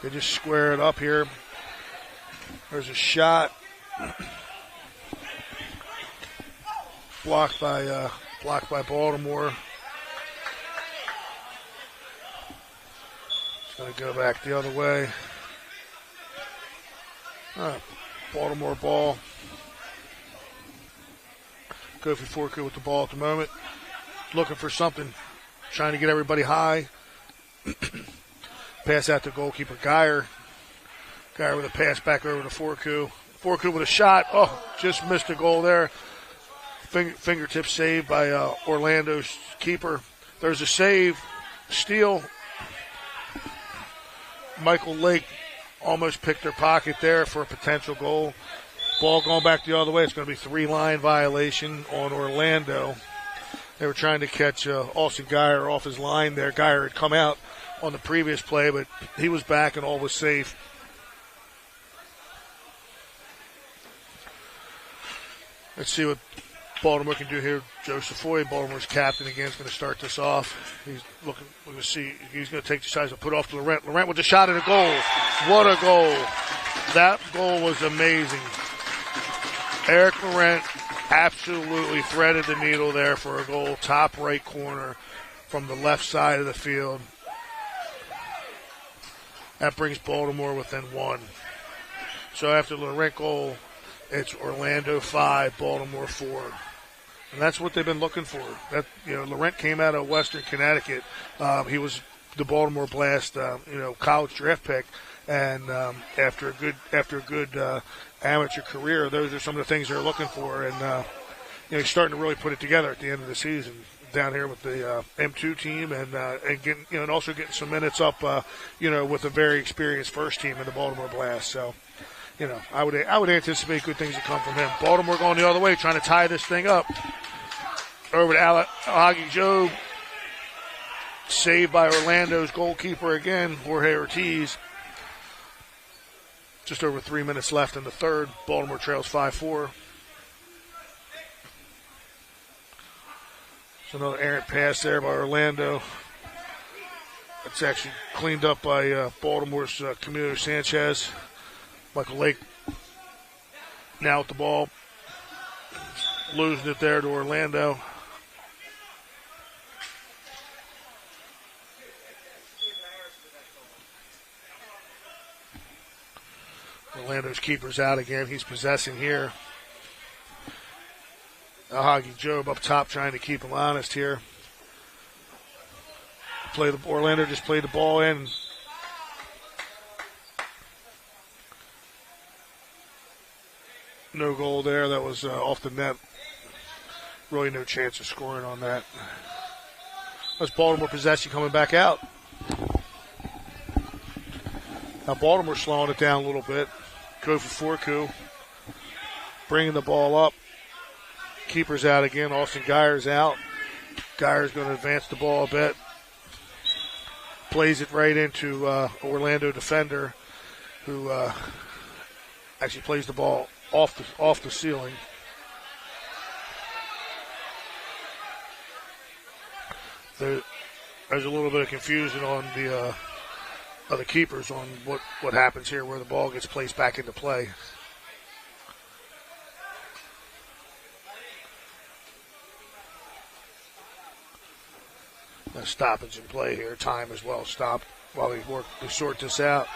They just square it up here. There's a shot. Blocked by Baltimore. It's going to go back the other way. Baltimore ball. Kofi Forku with the ball at the moment. Looking for something. Trying to get everybody high. Pass out to goalkeeper Geyer. Geyer with a pass back over to Forku. Forku with a shot. Oh, just missed a goal there. Fingertip save by Orlando's keeper. There's a save. Steal. Michael Lake almost picked their pocket there for a potential goal. Ball going back the other way. It's going to be 3-line violation on Orlando. They were trying to catch Austin Geyer off his line there. Geyer had come out on the previous play, but he was back and all was safe. Let's see what Baltimore can do here. Joseph Foy, Baltimore's captain, again, is going to start this off. He's looking to see. He's going to take the size and put off to Laurent. Laurent with the shot and a goal. What a goal. That goal was amazing. Eric Laurent absolutely threaded the needle there for a goal. Top right corner from the left side of the field. That brings Baltimore within one. So after the Laurent goal, it's Orlando 5, Baltimore 4. And that's what they've been looking for. Laurent came out of Western Connecticut. He was the Baltimore Blast, college draft pick. And after a good amateur career, those are some of the things they're looking for. And he's starting to really put it together at the end of the season down here with the M2 team, and getting and also getting some minutes up, with a very experienced first team in the Baltimore Blast. So. I would anticipate good things to come from him. Baltimore going the other way, trying to tie this thing up. Over to Alhagi Job. Saved by Orlando's goalkeeper again, Jorge Ortiz. Just over 3 minutes left in the third. Baltimore trails 5-4. So another errant pass there by Orlando. It's actually cleaned up by Baltimore's Camilo Sanchez. Michael Lake now with the ball. Losing it there to Orlando. Orlando's keeper's out again. He's possessing here. Alhagi Job up top trying to keep him honest here. Orlando just played the ball in. No goal there. That was off the net. Really no chance of scoring on that. That's Baltimore possession coming back out. Now Baltimore slowing it down a little bit. go for Forku. Bringing the ball up. Keeper's out again. Austin Geyer's out. Geyer's going to advance the ball a bit. Plays it right into Orlando defender who actually plays the ball off the ceiling. There's a little bit of confusion on the other keepers on what happens here where the ball gets placed back into play. A stoppage in play here. Time as well stopped while they sort this out.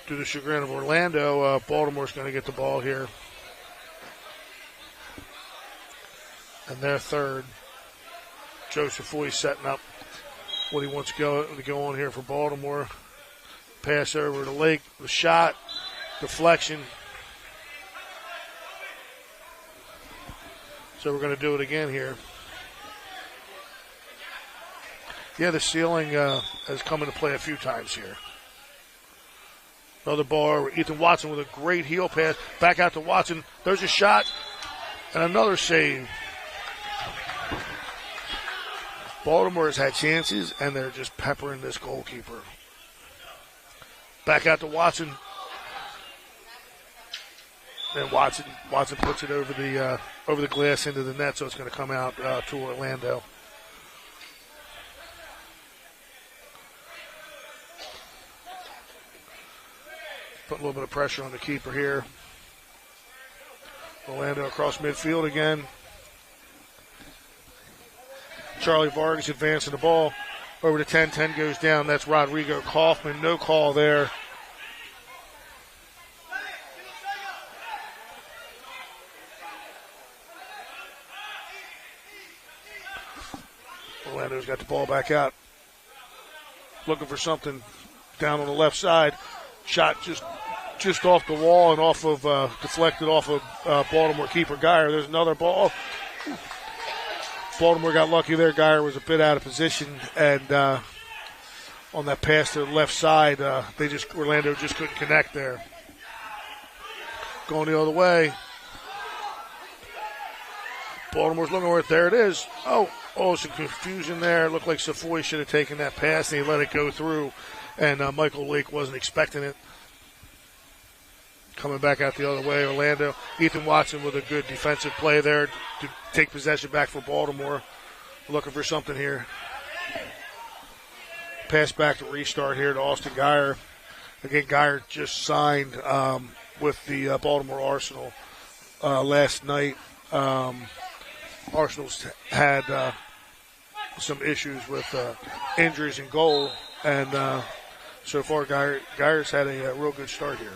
To the chagrin of Orlando, Baltimore's going to get the ball here. And their third. Joseph Foy setting up what he wants to go on here for Baltimore. Pass over to Lake. The shot. Deflection. So we're going to do it again here. Yeah, the ceiling has come into play a few times here. Another ball. Ethan Watson with a great heel pass. Back out to Watson. There's a shot. And another save. Baltimore has had chances, and they're just peppering this goalkeeper. Back out to Watson. And Watson puts it over the glass into the net, so it's going to come out to Orlando. Put a little bit of pressure on the keeper here. Orlando across midfield again. Charlie Vargas advancing the ball over to 10. 10 goes down. That's Rodrigo Kaufman. No call there. Orlando's got the ball back out. Looking for something down on the left side. Shot just off the wall and off of deflected off of Baltimore keeper Geyer. There's another ball. Baltimore got lucky there. Geyer was a bit out of position, and on that pass to the left side, Orlando just couldn't connect there. Going the other way. Baltimore's looking where there it is. Oh, some confusion there. It looked like Savoy should have taken that pass, and he let it go through, and Michael Lake wasn't expecting it. Coming back out the other way, Orlando. Ethan Watson with a good defensive play there to take possession back for Baltimore. Looking for something here. Pass back to restart here to Austin Geyer. Again, Geyer just signed with the Baltimore Arsenal last night. Arsenal's had some issues with injuries in goal, and so far Geyer's had a real good start here.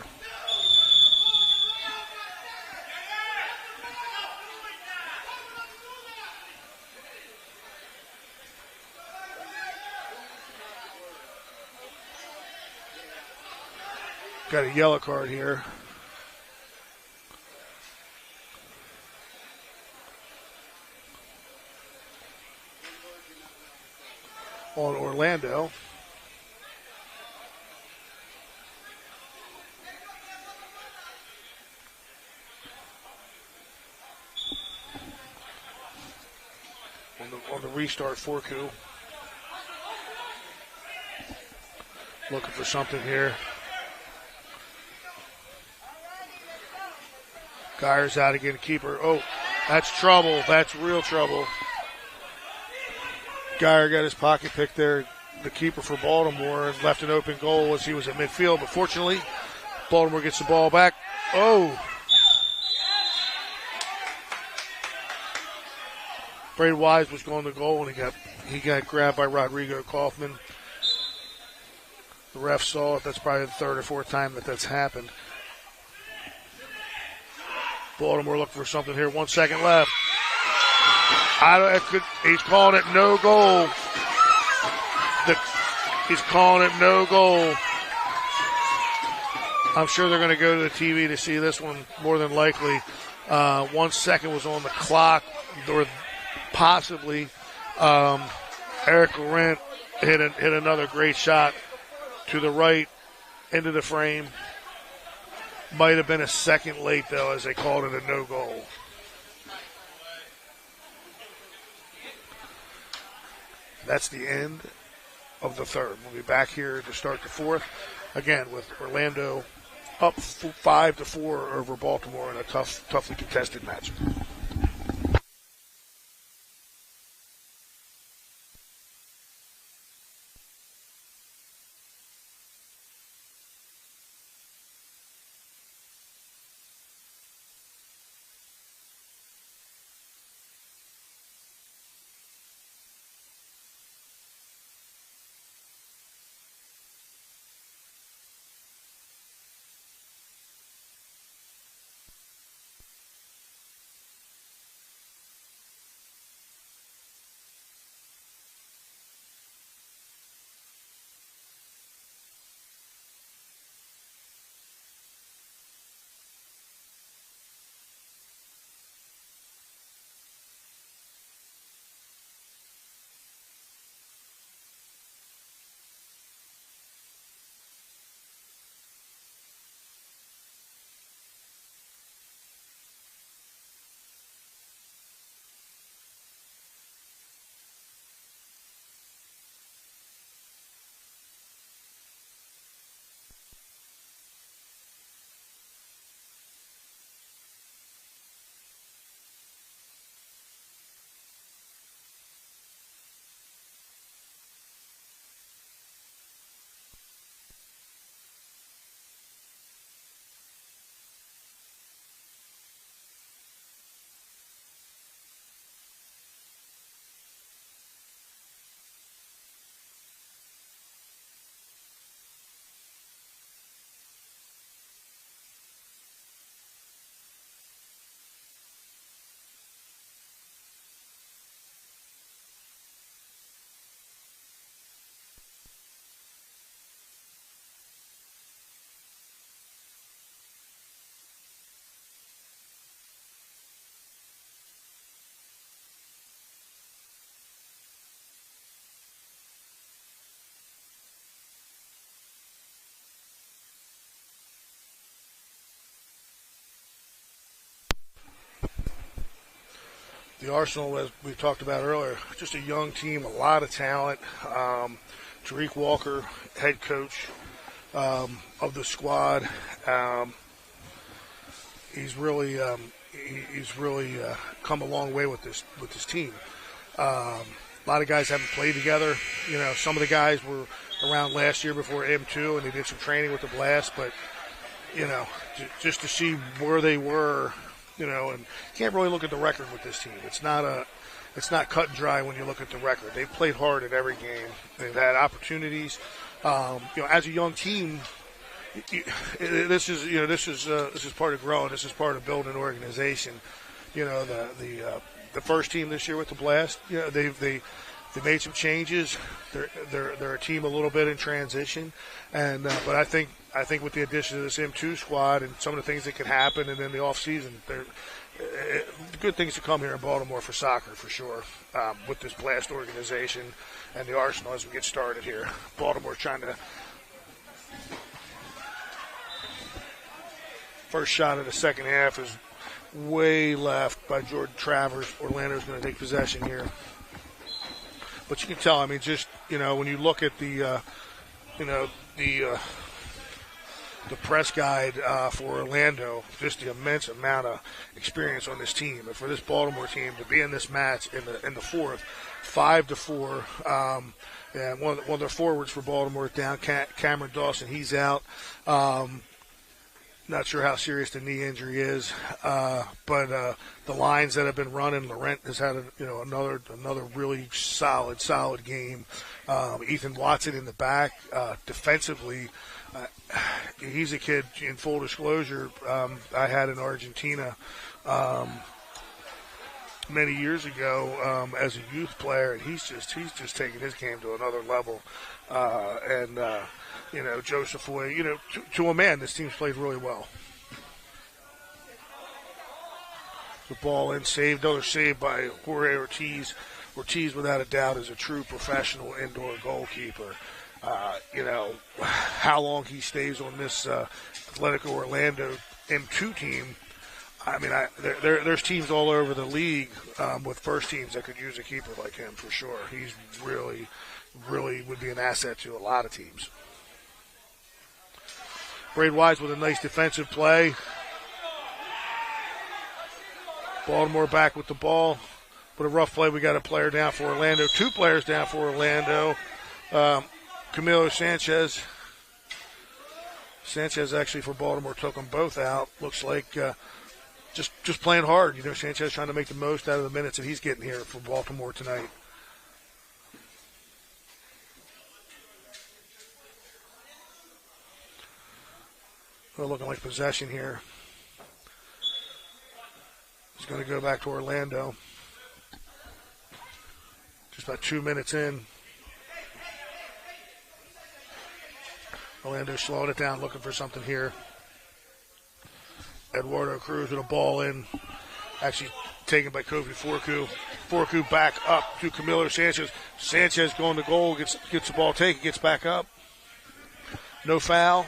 Got a yellow card here. On Orlando. On the restart, Forku. Looking for something here. Geyer's out again, keeper. Oh, that's trouble. That's real trouble. Geyer got his pocket pick there. The keeper for Baltimore and left an open goal as he was at midfield. But fortunately, Baltimore gets the ball back. Oh. Brady Wise was going to goal, and he got grabbed by Rodrigo Kaufman. The ref saw it. That's probably the third or fourth time that's happened. Baltimore looking for something here. 1 second left. He's calling it no goal. He's calling it no goal. I'm sure they're going to go to the TV to see this one more than likely. 1 second was on the clock, or possibly Eric Laurent hit another great shot to the right into the frame. Might have been a second late, though, as they called it a no-goal. That's the end of the third. We'll be back here to start the fourth. Again, with Orlando up 5-4 over Baltimore in a toughly contested match. The Arsenal, as we talked about earlier, just a young team, a lot of talent. Tariq Walker, head coach of the squad, he's really come a long way with this team. A lot of guys haven't played together. You know, some of the guys were around last year before M2, and they did some training with the Blast. But you know, just to see where they were. You know, and you can't really look at the record with this team. It's not cut and dry when you look at the record. They've played hard in every game. They've had opportunities. You know, as a young team, this is part of growing. This is part of building an organization. You know, the first team this year with the Blast. You know, they made some changes. They're a team a little bit in transition, and but I think with the addition of this M2 squad and some of the things that can happen, and in the off season, there good things to come here in Baltimore for soccer for sure. With this Blast organization and the Arsenal as we get started here, Baltimore's trying to. First shot of the second half is way left by Jordan Travers. Orlando's going to take possession here. But you can tell, I mean, just, you know, when you look at the press guide for Orlando, just the immense amount of experience on this team. And for this Baltimore team to be in this match in the fourth, 5-4, and one of their forwards for Baltimore is down, Cameron Dawson, he's out. Not sure how serious the knee injury is, but the lines that have been running, Laurent has had another really solid game. Ethan Watson in the back, defensively, he's a kid. In full disclosure, I had in Argentina many years ago as a youth player, and he's just taking his game to another level, You know, Joseph Way, you know, to a man, this team's played really well. The ball in, saved, another save by Jorge Ortiz. Ortiz, without a doubt, is a true professional indoor goalkeeper. How long he stays on this Atletico Orlando M2 team, I mean, there's teams all over the league with first teams that could use a keeper like him for sure. He's really, really would be an asset to a lot of teams. Braden Wise with a nice defensive play. Baltimore back with the ball. But a rough play. We got a player down for Orlando. 2 players down for Orlando. Camilo Sanchez. Sanchez actually for Baltimore took them both out. Looks like just playing hard. Sanchez trying to make the most out of the minutes that he's getting here for Baltimore tonight. Well, looking like possession here. He's going to go back to Orlando. Just about 2 minutes in. Orlando slowing it down, looking for something here. Eduardo Cruz with a ball in. Actually taken by Kofi Forku. Forku back up to Camilo Sanchez. Sanchez going to goal, gets the ball taken, gets back up. No foul.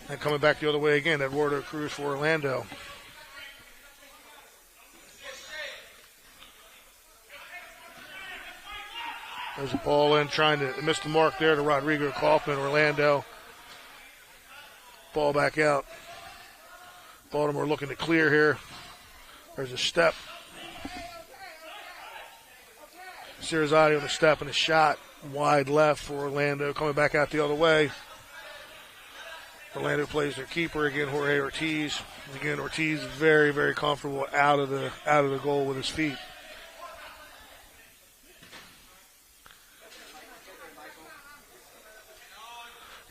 And coming back the other way again, Eduardo Cruz for Orlando. There's a ball in, trying to miss the mark there to Rodrigo Kaufman, Orlando. Ball back out. Baltimore looking to clear here. There's a step. Cirizati on the step and a shot. Wide left for Orlando. Coming back out the other way. Orlando plays their keeper again, Jorge Ortiz. Again, Ortiz very, very comfortable out of the goal with his feet.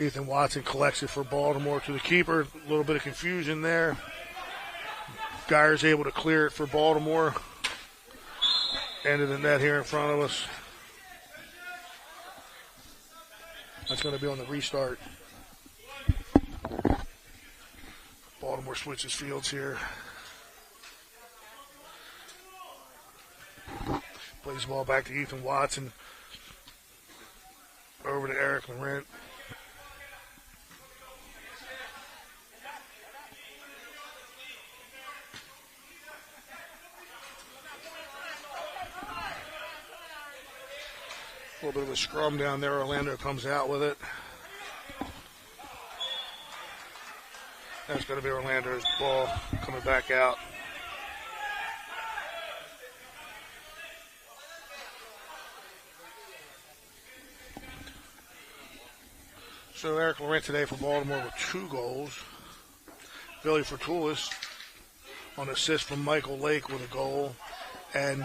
Ethan Watson collects it for Baltimore to the keeper. A little bit of confusion there. Geyer's able to clear it for Baltimore. End of the net here in front of us. That's going to be on the restart. Baltimore switches fields here. Plays the ball back to Ethan Watson. Over to Eric Laurent. A little bit of a scrum down there. Orlando comes out with it. That's going to be Orlando's ball coming back out. So Eric Laurent today for Baltimore with 2 goals. Billy Fortulis on assist from Michael Lake with a goal. And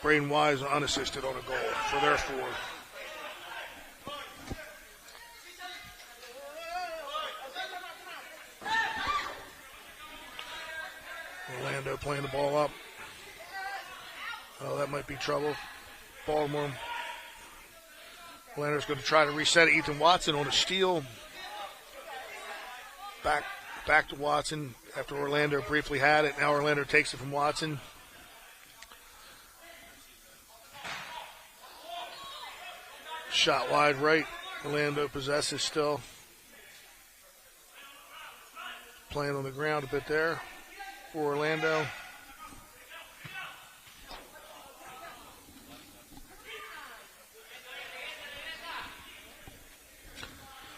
Braden Wise unassisted on a goal for their 4. Orlando playing the ball up. Oh, that might be trouble. Baltimore. Orlando's going to try to reset it. Ethan Watson on a steal. Back to Watson after Orlando briefly had it. Now Orlando takes it from Watson. Shot wide right. Orlando possesses still. Playing on the ground a bit there for Orlando.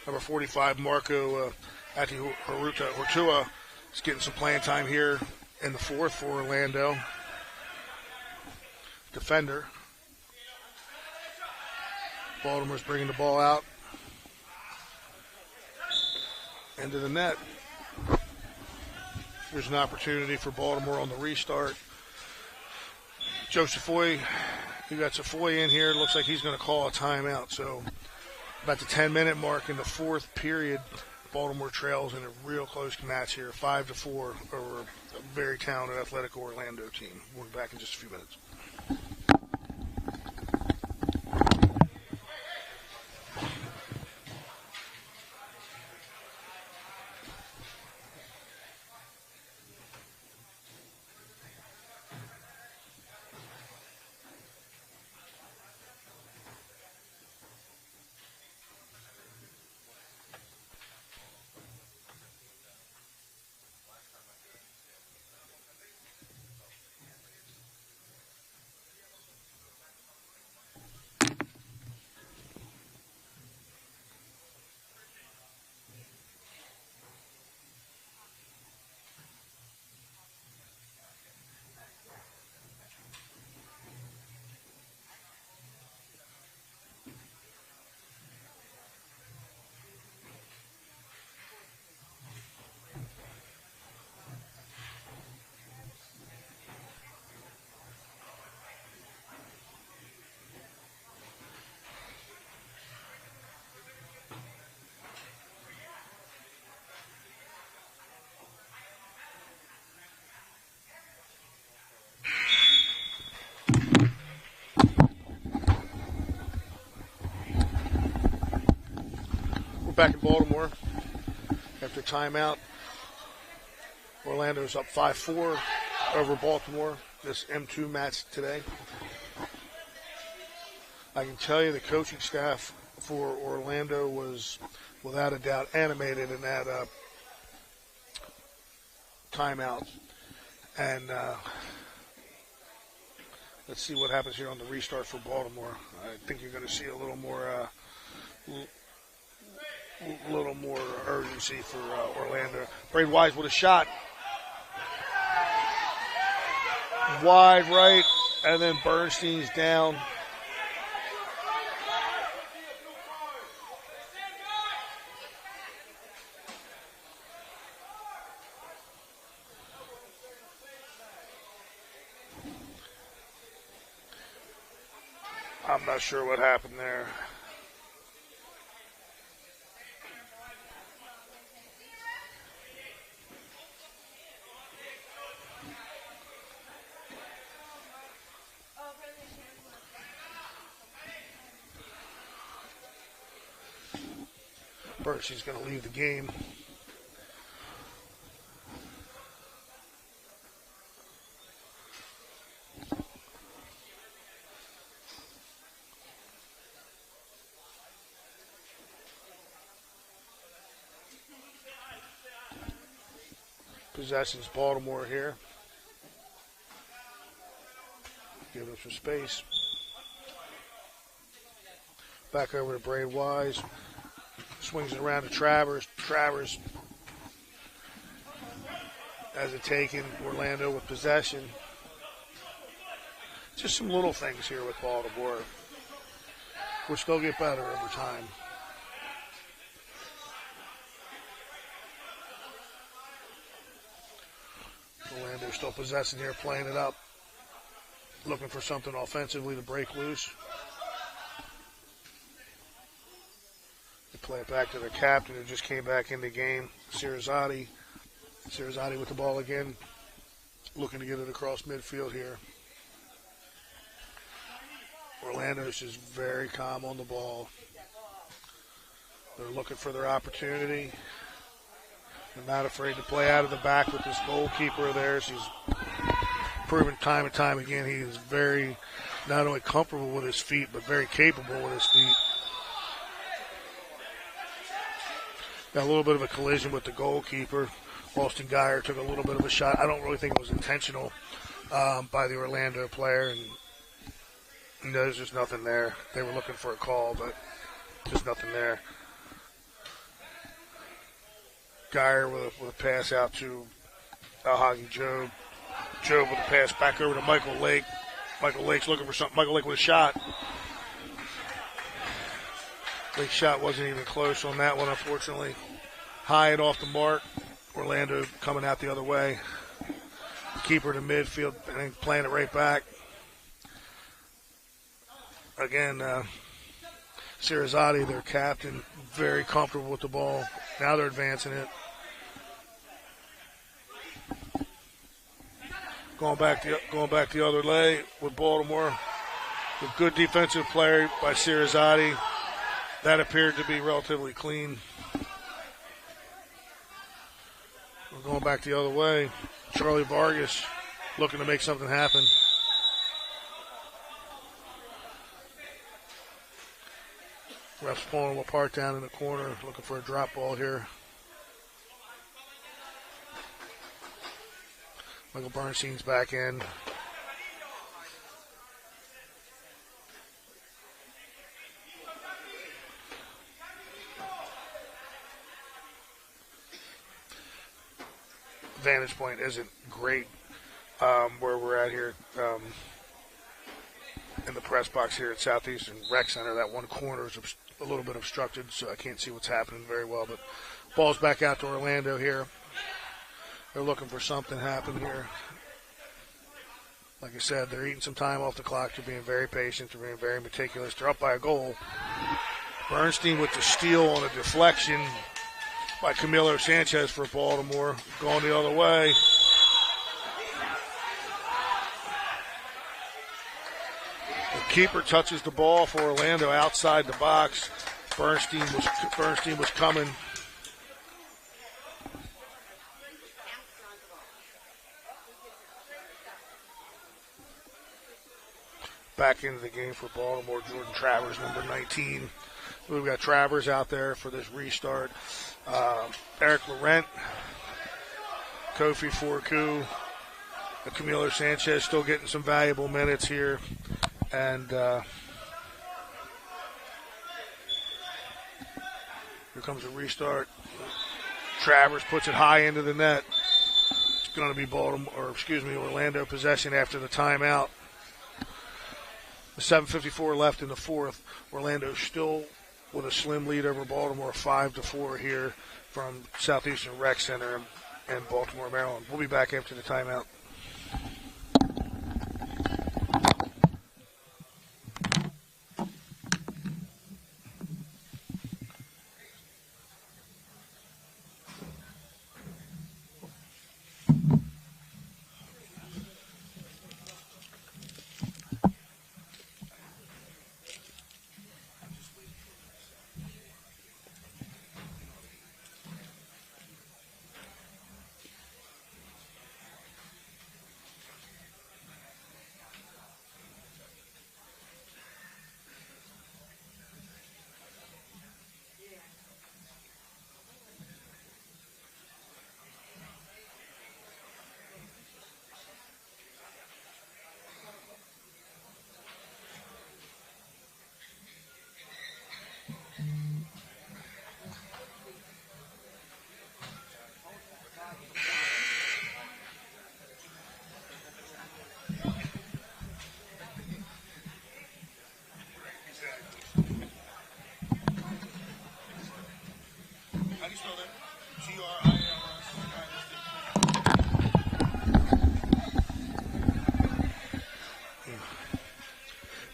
Number 45, Marco Hortua is getting some playing time here in the 4th for Orlando. Defender. Baltimore's bringing the ball out. Into the net. There's an opportunity for Baltimore on the restart. Joe Safoy, we got Safoy in here. Looks like he's going to call a timeout. So about the 10-minute mark in the 4th period, Baltimore trails in a real close match here, 5-4 over a very talented Atletico Orlando team. We'll be back in just a few minutes. back in Baltimore after timeout. Orlando's up 5-4 over Baltimore this M2 match today. I can tell you the coaching staff for Orlando was without a doubt animated in that timeout. And let's see what happens here on the restart for Baltimore. I think you're going to see a little more urgency for Orlando. Braid Wise with a shot. Wide right, and then Bernstein's down. I'm not sure what happened there. Bernstein's going to leave the game. Possessions Baltimore here. Give them some space. Back over to Braid Wise. Swings it around to Travers. Travers has it taken. Orlando with possession. Just some little things here with Baltimore, which they'll get better over time. Orlando still possessing here, playing it up. Looking for something offensively to break loose. They play it back to their captain who just came back in the game, Sirazati. Sirazati with the ball again. Looking to get it across midfield here. Orlando's just very calm on the ball. They're looking for their opportunity. They're not afraid to play out of the back with this goalkeeper of theirs. He's proven time and time again he is very not only comfortable with his feet, but very capable with his feet. Got a little bit of a collision with the goalkeeper. Austin Geyer took a little bit of a shot. I don't really think it was intentional by the Orlando player. And there's just nothing there. They were looking for a call, but just nothing there. Geyer with a pass out to Al-Hagi Job. Job with a pass back over to Michael Lake. Michael Lake's looking for something. Michael Lake with a shot. Lake's shot wasn't even close on that one, unfortunately. High and off the mark. Orlando coming out the other way. Keeper to midfield and then playing it right back. Again, Sirazati, their captain, very comfortable with the ball. Now they're advancing it. Going back the other way with Baltimore. A good defensive play by Sirazati. That appeared to be relatively clean. We're going back the other way. Charlie Vargas looking to make something happen. Ref's pulling him apart down in the corner, looking for a drop ball here. Michael Bernstein's back in. Vantage point isn't great where we're at here in the press box here at Southeastern Rec Center. That one corner is a little bit obstructed, so I can't see what's happening very well. But ball's back out to Orlando here. They're looking for something to happen here. Like I said, they're eating some time off the clock. They're being very patient. They're being very meticulous. They're up by a goal. Bernstein with the steal on a deflection by Camilo Sanchez for Baltimore. Going the other way. The keeper touches the ball for Orlando outside the box. Bernstein was coming. Back into the game for Baltimore, Jordan Travers, number 19. We've got Travers out there for this restart. Eric Laurent, Kofi Forku, Camilo Sanchez still getting some valuable minutes here. And here comes a restart. Travers puts it high into the net. It's going to be Orlando possession after the timeout. 7:54 left in the fourth. Orlando still with a slim lead over Baltimore, 5-4 here from Southeastern Rec Center in Baltimore, Maryland. We'll be back after the timeout.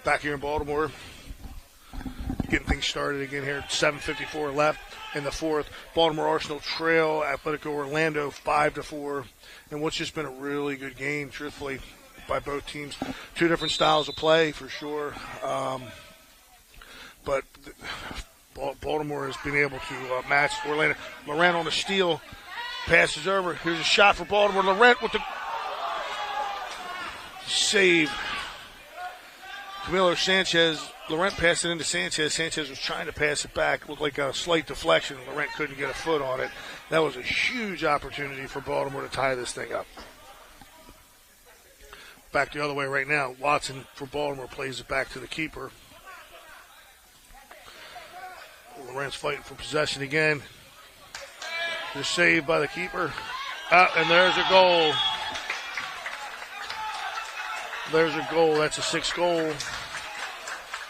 Back here in Baltimore, getting things started again here. 7:54 left in the fourth. Baltimore Arsenal trail Atletico Orlando 5-4, and what's just been a really good game, truthfully, by both teams. Two different styles of play for sure, but Baltimore has been able to match Orlando. Laurent on the steal, passes over. Here's a shot for Baltimore. Laurent with the save. Camilo Sanchez, Laurent passed it into Sanchez. Sanchez was trying to pass it back. Looked like a slight deflection. Laurent couldn't get a foot on it. That was a huge opportunity for Baltimore to tie this thing up. Back the other way right now. Watson for Baltimore plays it back to the keeper. Laurent's fighting for possession again. Just saved by the keeper. And there's a goal. There's a goal. That's a sixth goal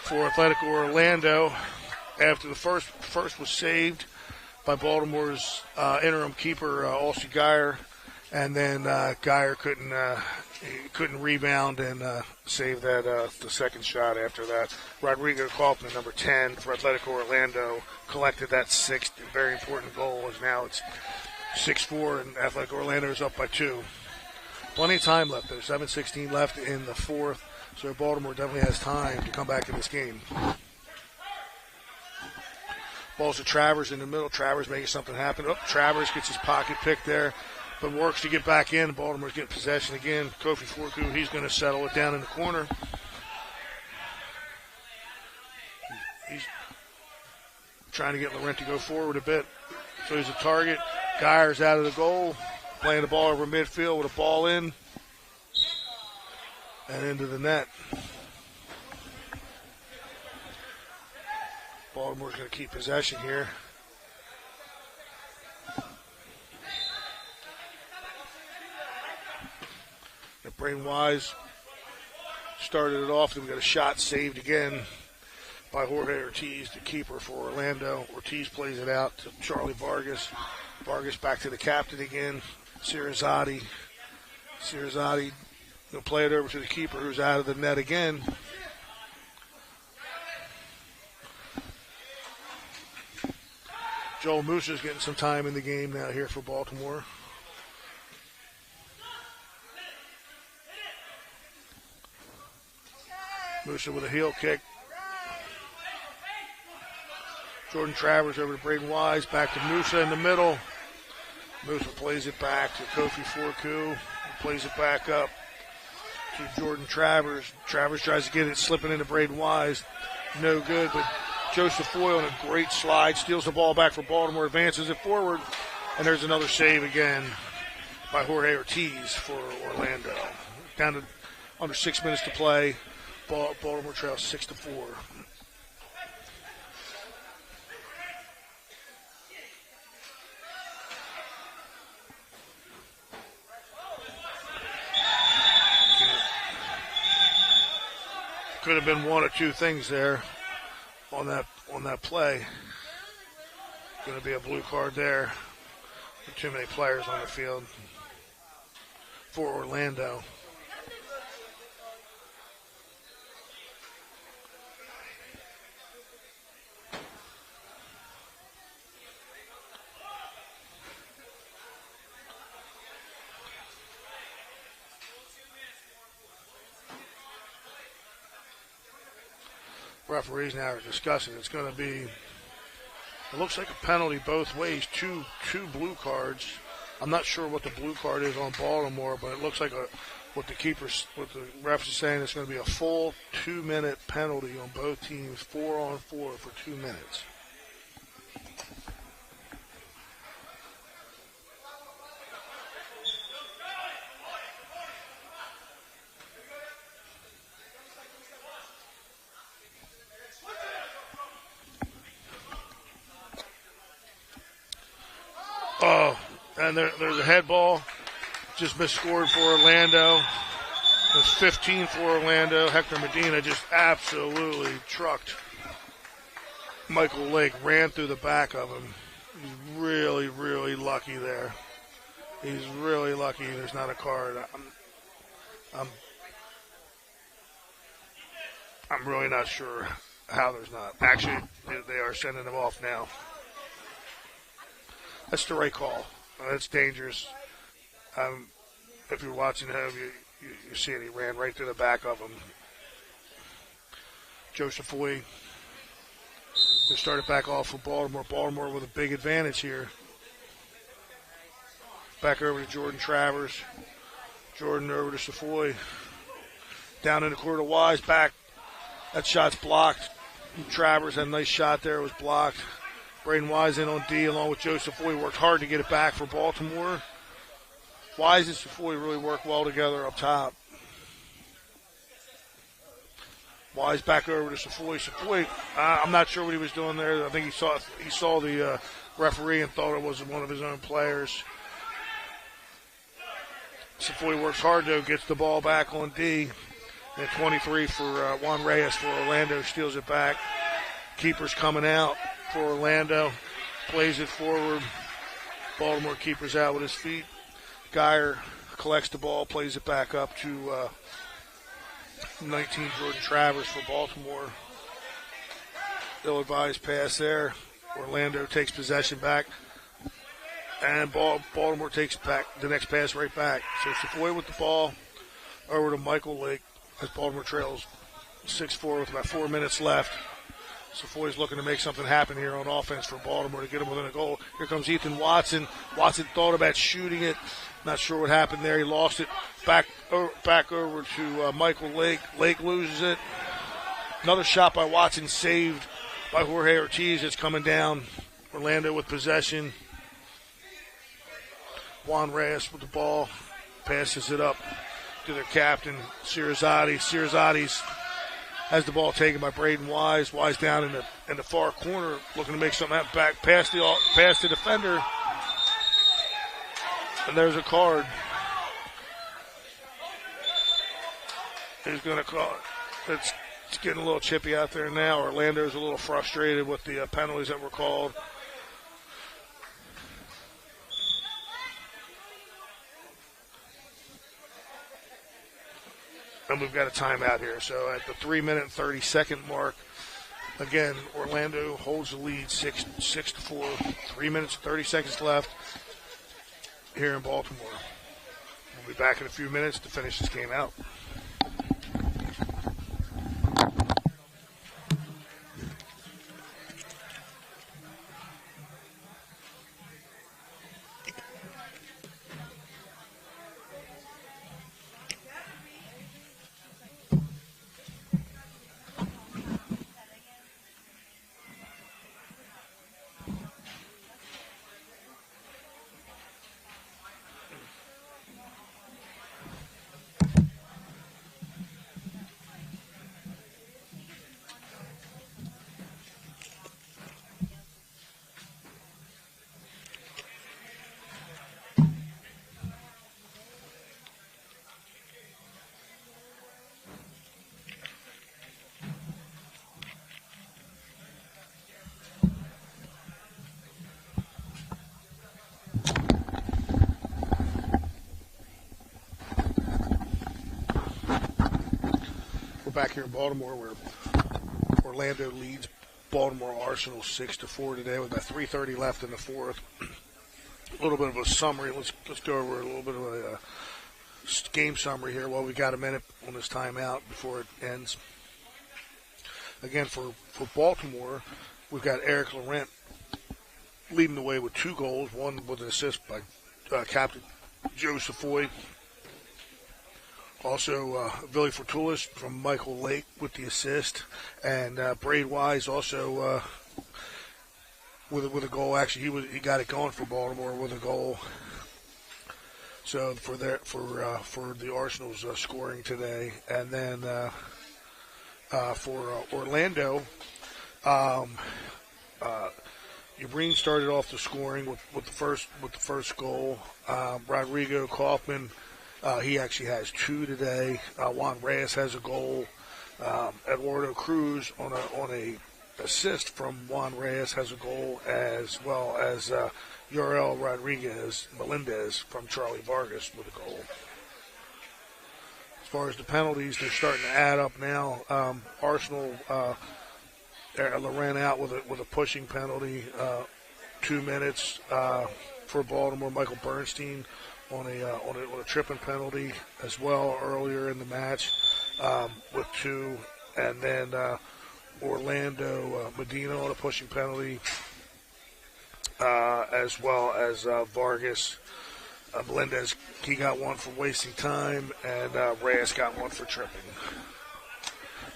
for Atletico Orlando. After the first was saved by Baltimore's interim keeper, Alcy Geyer, and then Geyer couldn't rebound and save that the second shot after that. Rodrigo Kaufman, number 10 for Atletico Orlando, collected that sixth very important goal. As now it's 6-4, and Atletico Orlando is up by 2. Plenty of time left, though. 7:16 left in the fourth, so Baltimore definitely has time to come back in this game. Balls to Travers in the middle. Travers making something happen. Oh, Travers gets his pocket pick there, but works to get back in. Baltimore's getting possession again. Kofi Forku, he's going to settle it down in the corner. He's trying to get Laurent to go forward a bit, so he's a target. Geyer's out of the goal. Playing the ball over midfield with a ball in and into the net. Baltimore's going to keep possession here. And Brain Wise started it off. Then we got a shot saved again by Jorge Ortiz, the keeper for Orlando. Ortiz plays it out to Charlie Vargas. Vargas back to the captain again. Sirazati will play it over to the keeper, who's out of the net again. Joel Musa's getting some time in the game now here for Baltimore. Musa with a heel kick. Jordan Travers over to Braden Wise. Back to Musa in the middle. Musa plays it back to Kofi Forku. Plays it back up to Jordan Travers. Travers tries to get it, slipping into Braden Wise. No good, but Joseph Foy on a great slide. Steals the ball back for Baltimore. Advances it forward. And there's another save again by Jorge Ortiz for Orlando. Down to under 6 minutes to play. Baltimore trails 6-4. Could have been one or two things there on that play. Going to be a blue card there. Too many players on the field for Orlando. Referees now are discussing. It's going to be, it looks like a penalty both ways, two blue cards. I'm not sure what the blue card is on Baltimore, but it looks like what the refs is saying, it's going to be a full 2-minute penalty on both teams, 4-on-4 for 2 minutes. Oh, and there's a head ball. Just misscored for Orlando. It was 15 for Orlando. Hector Medina just absolutely trucked Michael Lake, ran through the back of him. He's really, really lucky there. He's really lucky there's not a card. I'm really not sure how there's not. Actually, they are sending him off now. That's the right call. That's dangerous. If you're watching him, you see it. He ran right through the back of him. Joseph Foy. They started back off for Baltimore. Baltimore with a big advantage here. Back over to Jordan Travers. Jordan over to Safoy. Down in the corner to Wise. Back. That shot's blocked. Travers had a nice shot there. It was blocked. Braden Wise in on D along with Joseph Foy. Worked hard to get it back for Baltimore. Wise and Safoy really work well together up top. Wise back over to Safoy. Safoy, I'm not sure what he was doing there. I think he saw the referee and thought it was one of his own players. Safoy works hard though, gets the ball back on D. And 23 for Juan Reyes for Orlando, steals it back. Keeper's coming out for Orlando, plays it forward. Baltimore keeper's out with his feet. Geyer collects the ball, plays it back up to 19 Jordan Travers for Baltimore. Ill-advised pass there. Orlando takes possession back. And Baltimore takes back the next pass right back. So Safoy with the ball over to Michael Lake as Baltimore trails 6-4 with about 4 minutes left. Safoy's looking to make something happen here on offense for Baltimore to get him within a goal. Here comes Ethan Watson. Watson thought about shooting it. Not sure what happened there. He lost it. Back over to Michael Lake. Lake loses it. Another shot by Watson saved by Jorge Ortiz. It's coming down. Orlando with possession. Juan Reyes with the ball. Passes it up to their captain, Sirazati. Sirazati's has the ball taken by Braden Wise. Wise down in the far corner, looking to make something happen. Back past the defender. And there's a card. He's going to call it. It's getting a little chippy out there now. Orlando's a little frustrated with the penalties that were called. And we've got a timeout here. So at the 3-minute and 30-second mark, again, Orlando holds the lead 6-4. 3 minutes and 30 seconds left here in Baltimore. We'll be back in a few minutes to finish this game out. back here in Baltimore where Orlando leads Baltimore Arsenal 6-4 today with about 3:30 left in the fourth. A little bit of a summary. Let's go over a little bit of a game summary here. Well, we got a minute on this timeout before it ends. Again, for Baltimore, we've got Eric Laurent leading the way with 2 goals, one with an assist by Captain Joe Safoy. Also, Billy Fortulis from Michael Lake with the assist, and Braid Wise also with a goal. Actually, he got it going for Baltimore with a goal. So for the Arsenal's scoring today, and then for Orlando, Ubreen started off the scoring with the first goal. Rodrigo Kaufman. He actually has 2 today. Juan Reyes has a goal. Eduardo Cruz on a assist from Juan Reyes has a goal, as well as Uriel Melendez from Charlie Vargas with a goal. As far as the penalties, they're starting to add up now. Arsenal ran out with a pushing penalty, 2 minutes for Baltimore. Michael Bernstein on a tripping penalty as well earlier in the match with 2, and then Orlando Medina on a pushing penalty, as well as Vargas. Melendez, he got 1 for wasting time, and Reyes got 1 for tripping.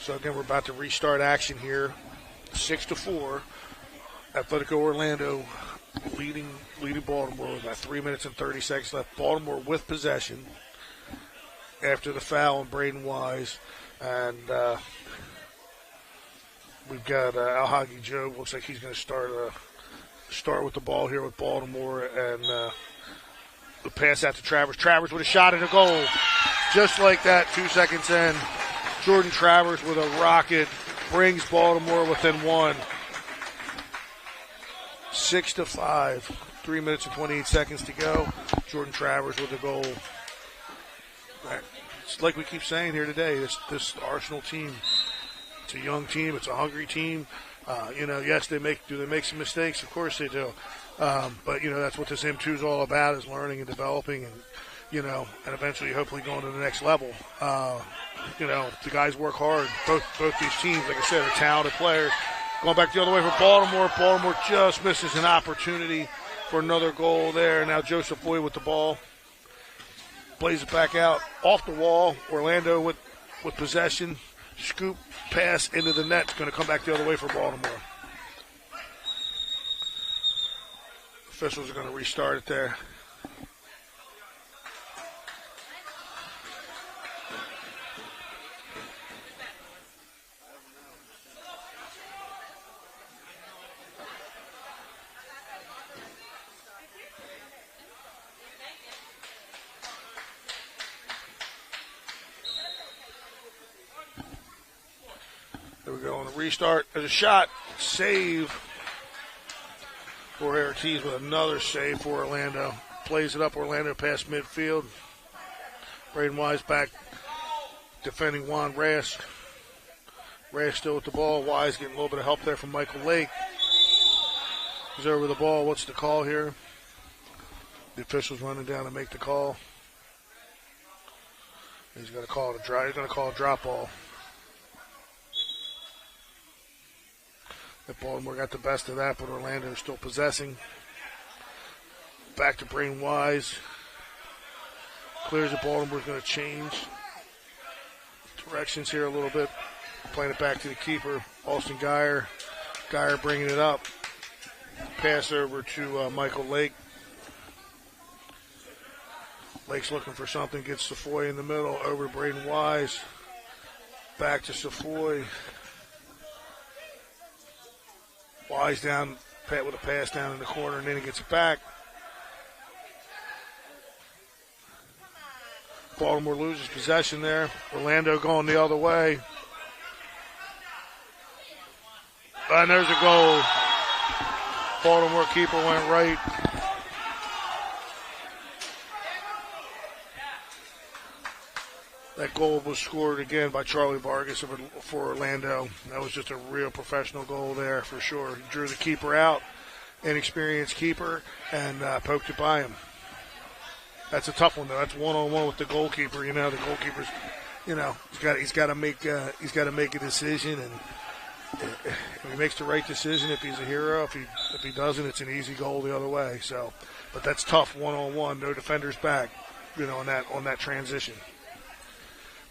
So again, we're about to restart action here, 6-4. Atletico Orlando leading Baltimore with about 3 minutes and 30 seconds left. Baltimore with possession after the foul on Braden Wise. And we've got Alhagi Joe. Looks like he's going to start with the ball here with Baltimore. And the pass out to Travers. Travers with a shot and a goal. Just like that, 2 seconds in. Jordan Travers with a rocket brings Baltimore within 1. 6-5, 3 minutes and 28 seconds to go. Jordan Travers with a goal. It's like we keep saying here today, this Arsenal team, it's a young team, it's a hungry team. Yes, they make some mistakes? Of course they do. But that's what this M2 is all about, is learning and developing, and and eventually, hopefully, going to the next level. The guys work hard. Both these teams, like I said, are talented players. Going back the other way for Baltimore. Baltimore just misses an opportunity for another goal there. Now Joseph Boyd with the ball. Plays it back out off the wall. Orlando with possession. Scoop pass into the net. It's going to come back the other way for Baltimore. Officials are going to restart it there. There we go on the restart. There's a shot. Save for Ortiz with another save for Orlando. Plays it up Orlando past midfield. Braden Wise back defending Juan Reyes. Reyes still with the ball. Wise getting a little bit of help there from Michael Lake. He's over the ball. What's the call here? The official's running down to make the call. He's going to call it a drop ball. That Baltimore got the best of that, but Orlando is still possessing. Back to Braden Wise. Clears it. Baltimore's going to change directions here a little bit. Playing it back to the keeper, Austin Geyer. Geyer bringing it up. Pass over to Michael Lake. Lake's looking for something. Gets Safoy in the middle. Over to Braden Wise. Back to Safoy. Wise down with a pass down in the corner, and then he gets it back. Baltimore loses possession there. Orlando going the other way. And there's a goal. Baltimore keeper went right. That goal was scored again by Charlie Vargas for Orlando. That was just a real professional goal there for sure. He drew the keeper out, inexperienced keeper, and poked it by him. That's a tough one though. That's one-on-one with the goalkeeper. You know, the goalkeeper's, he's got to make a decision, and if he makes the right decision, if he's a hero, if he doesn't, it's an easy goal the other way. So, but that's tough one-on-one. No defenders back, on that transition.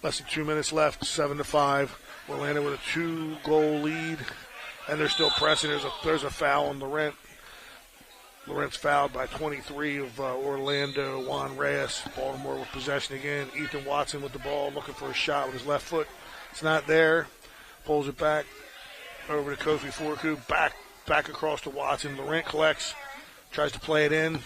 Less than 2 minutes left, 7-5. Orlando with a 2-goal lead, and they're still pressing. There's a foul on Laurent. Laurent's fouled by 23 of Orlando, Juan Reyes. Baltimore with possession again. Ethan Watson with the ball, looking for a shot with his left foot. It's not there. Pulls it back over to Kofi Forku. Back across to Watson. Laurent collects, tries to play it in.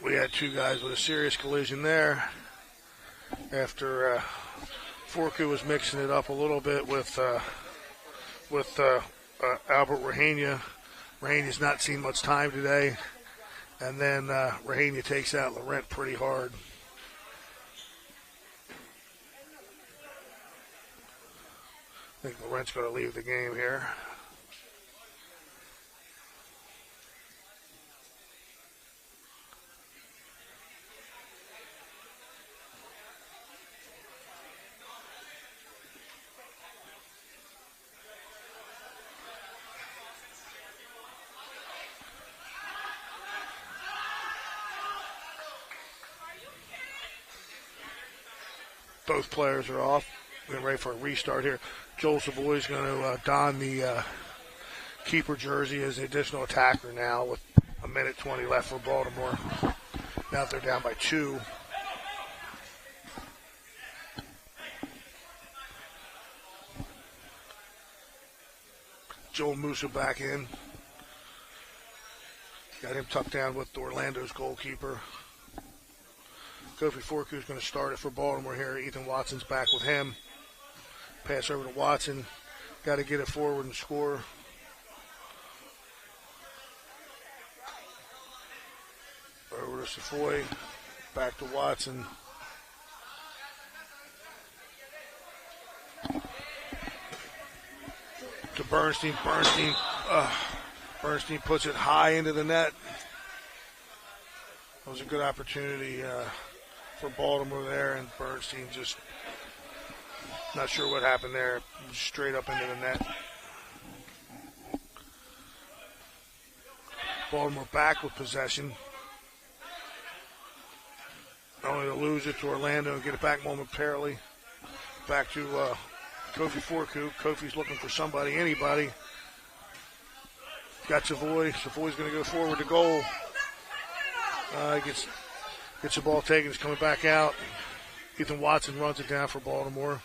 We had two guys with a serious collision there after Forku was mixing it up a little bit with Albert Rahania. Rahania's not seen much time today, and then Rahania takes out Laurent pretty hard. I think Laurent's going to leave the game here. Both players are off. We're ready for a restart here. Joel Savoy's going to don the keeper jersey as the additional attacker now with 1:20 left for Baltimore. Now they're down by 2. Joel Musa back in. Got him tucked down with Orlando's goalkeeper. Kofi Forku is going to start it for Baltimore here. Ethan Watson's back with him. Pass over to Watson. Got to get it forward and score. Over to Savoy. Back to Watson. To Bernstein. Bernstein puts it high into the net. That was a good opportunity for Baltimore there, and Bernstein just not sure what happened there. Straight up into the net. Baltimore back with possession. Only to lose it to Orlando and get it back momentarily. Back to Kofi Forku. Kofi's looking for somebody, anybody. Got Savoy. Savoy's going to go forward to goal. Gets the ball taken. It's coming back out. Ethan Watson runs it down for Baltimore.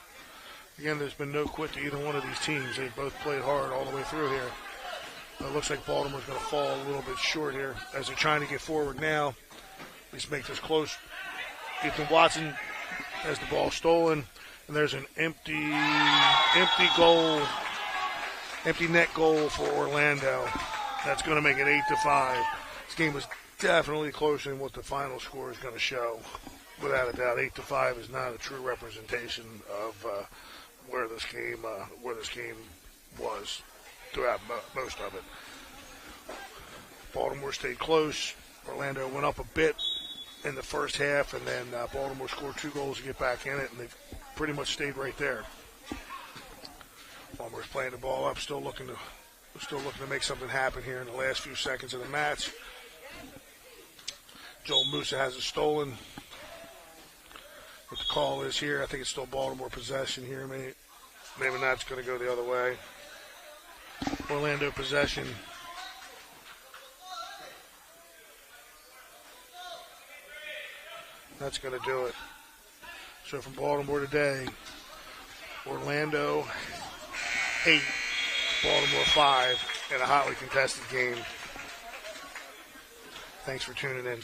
Again, there's been no quit to either one of these teams. They've both played hard all the way through here. It looks like Baltimore's going to fall a little bit short here as they're trying to get forward now. At least make this close. Ethan Watson has the ball stolen, and there's an empty net goal for Orlando. That's going to make it 8-5. This game was definitely closer than what the final score is going to show. Without a doubt, 8-5 is not a true representation of where this game was throughout most of it. Baltimore stayed close. Orlando went up a bit in the first half, and then Baltimore scored 2 goals to get back in it, and they've pretty much stayed right there. Baltimore's playing the ball up, still looking to make something happen here in the last few seconds of the match. Joel Musa has it stolen. What the call is here, I think it's still Baltimore possession here. Maybe not. It's going to go the other way. Orlando possession. That's going to do it. So from Baltimore today, Orlando 8, Baltimore 5 in a hotly contested game. Thanks for tuning in.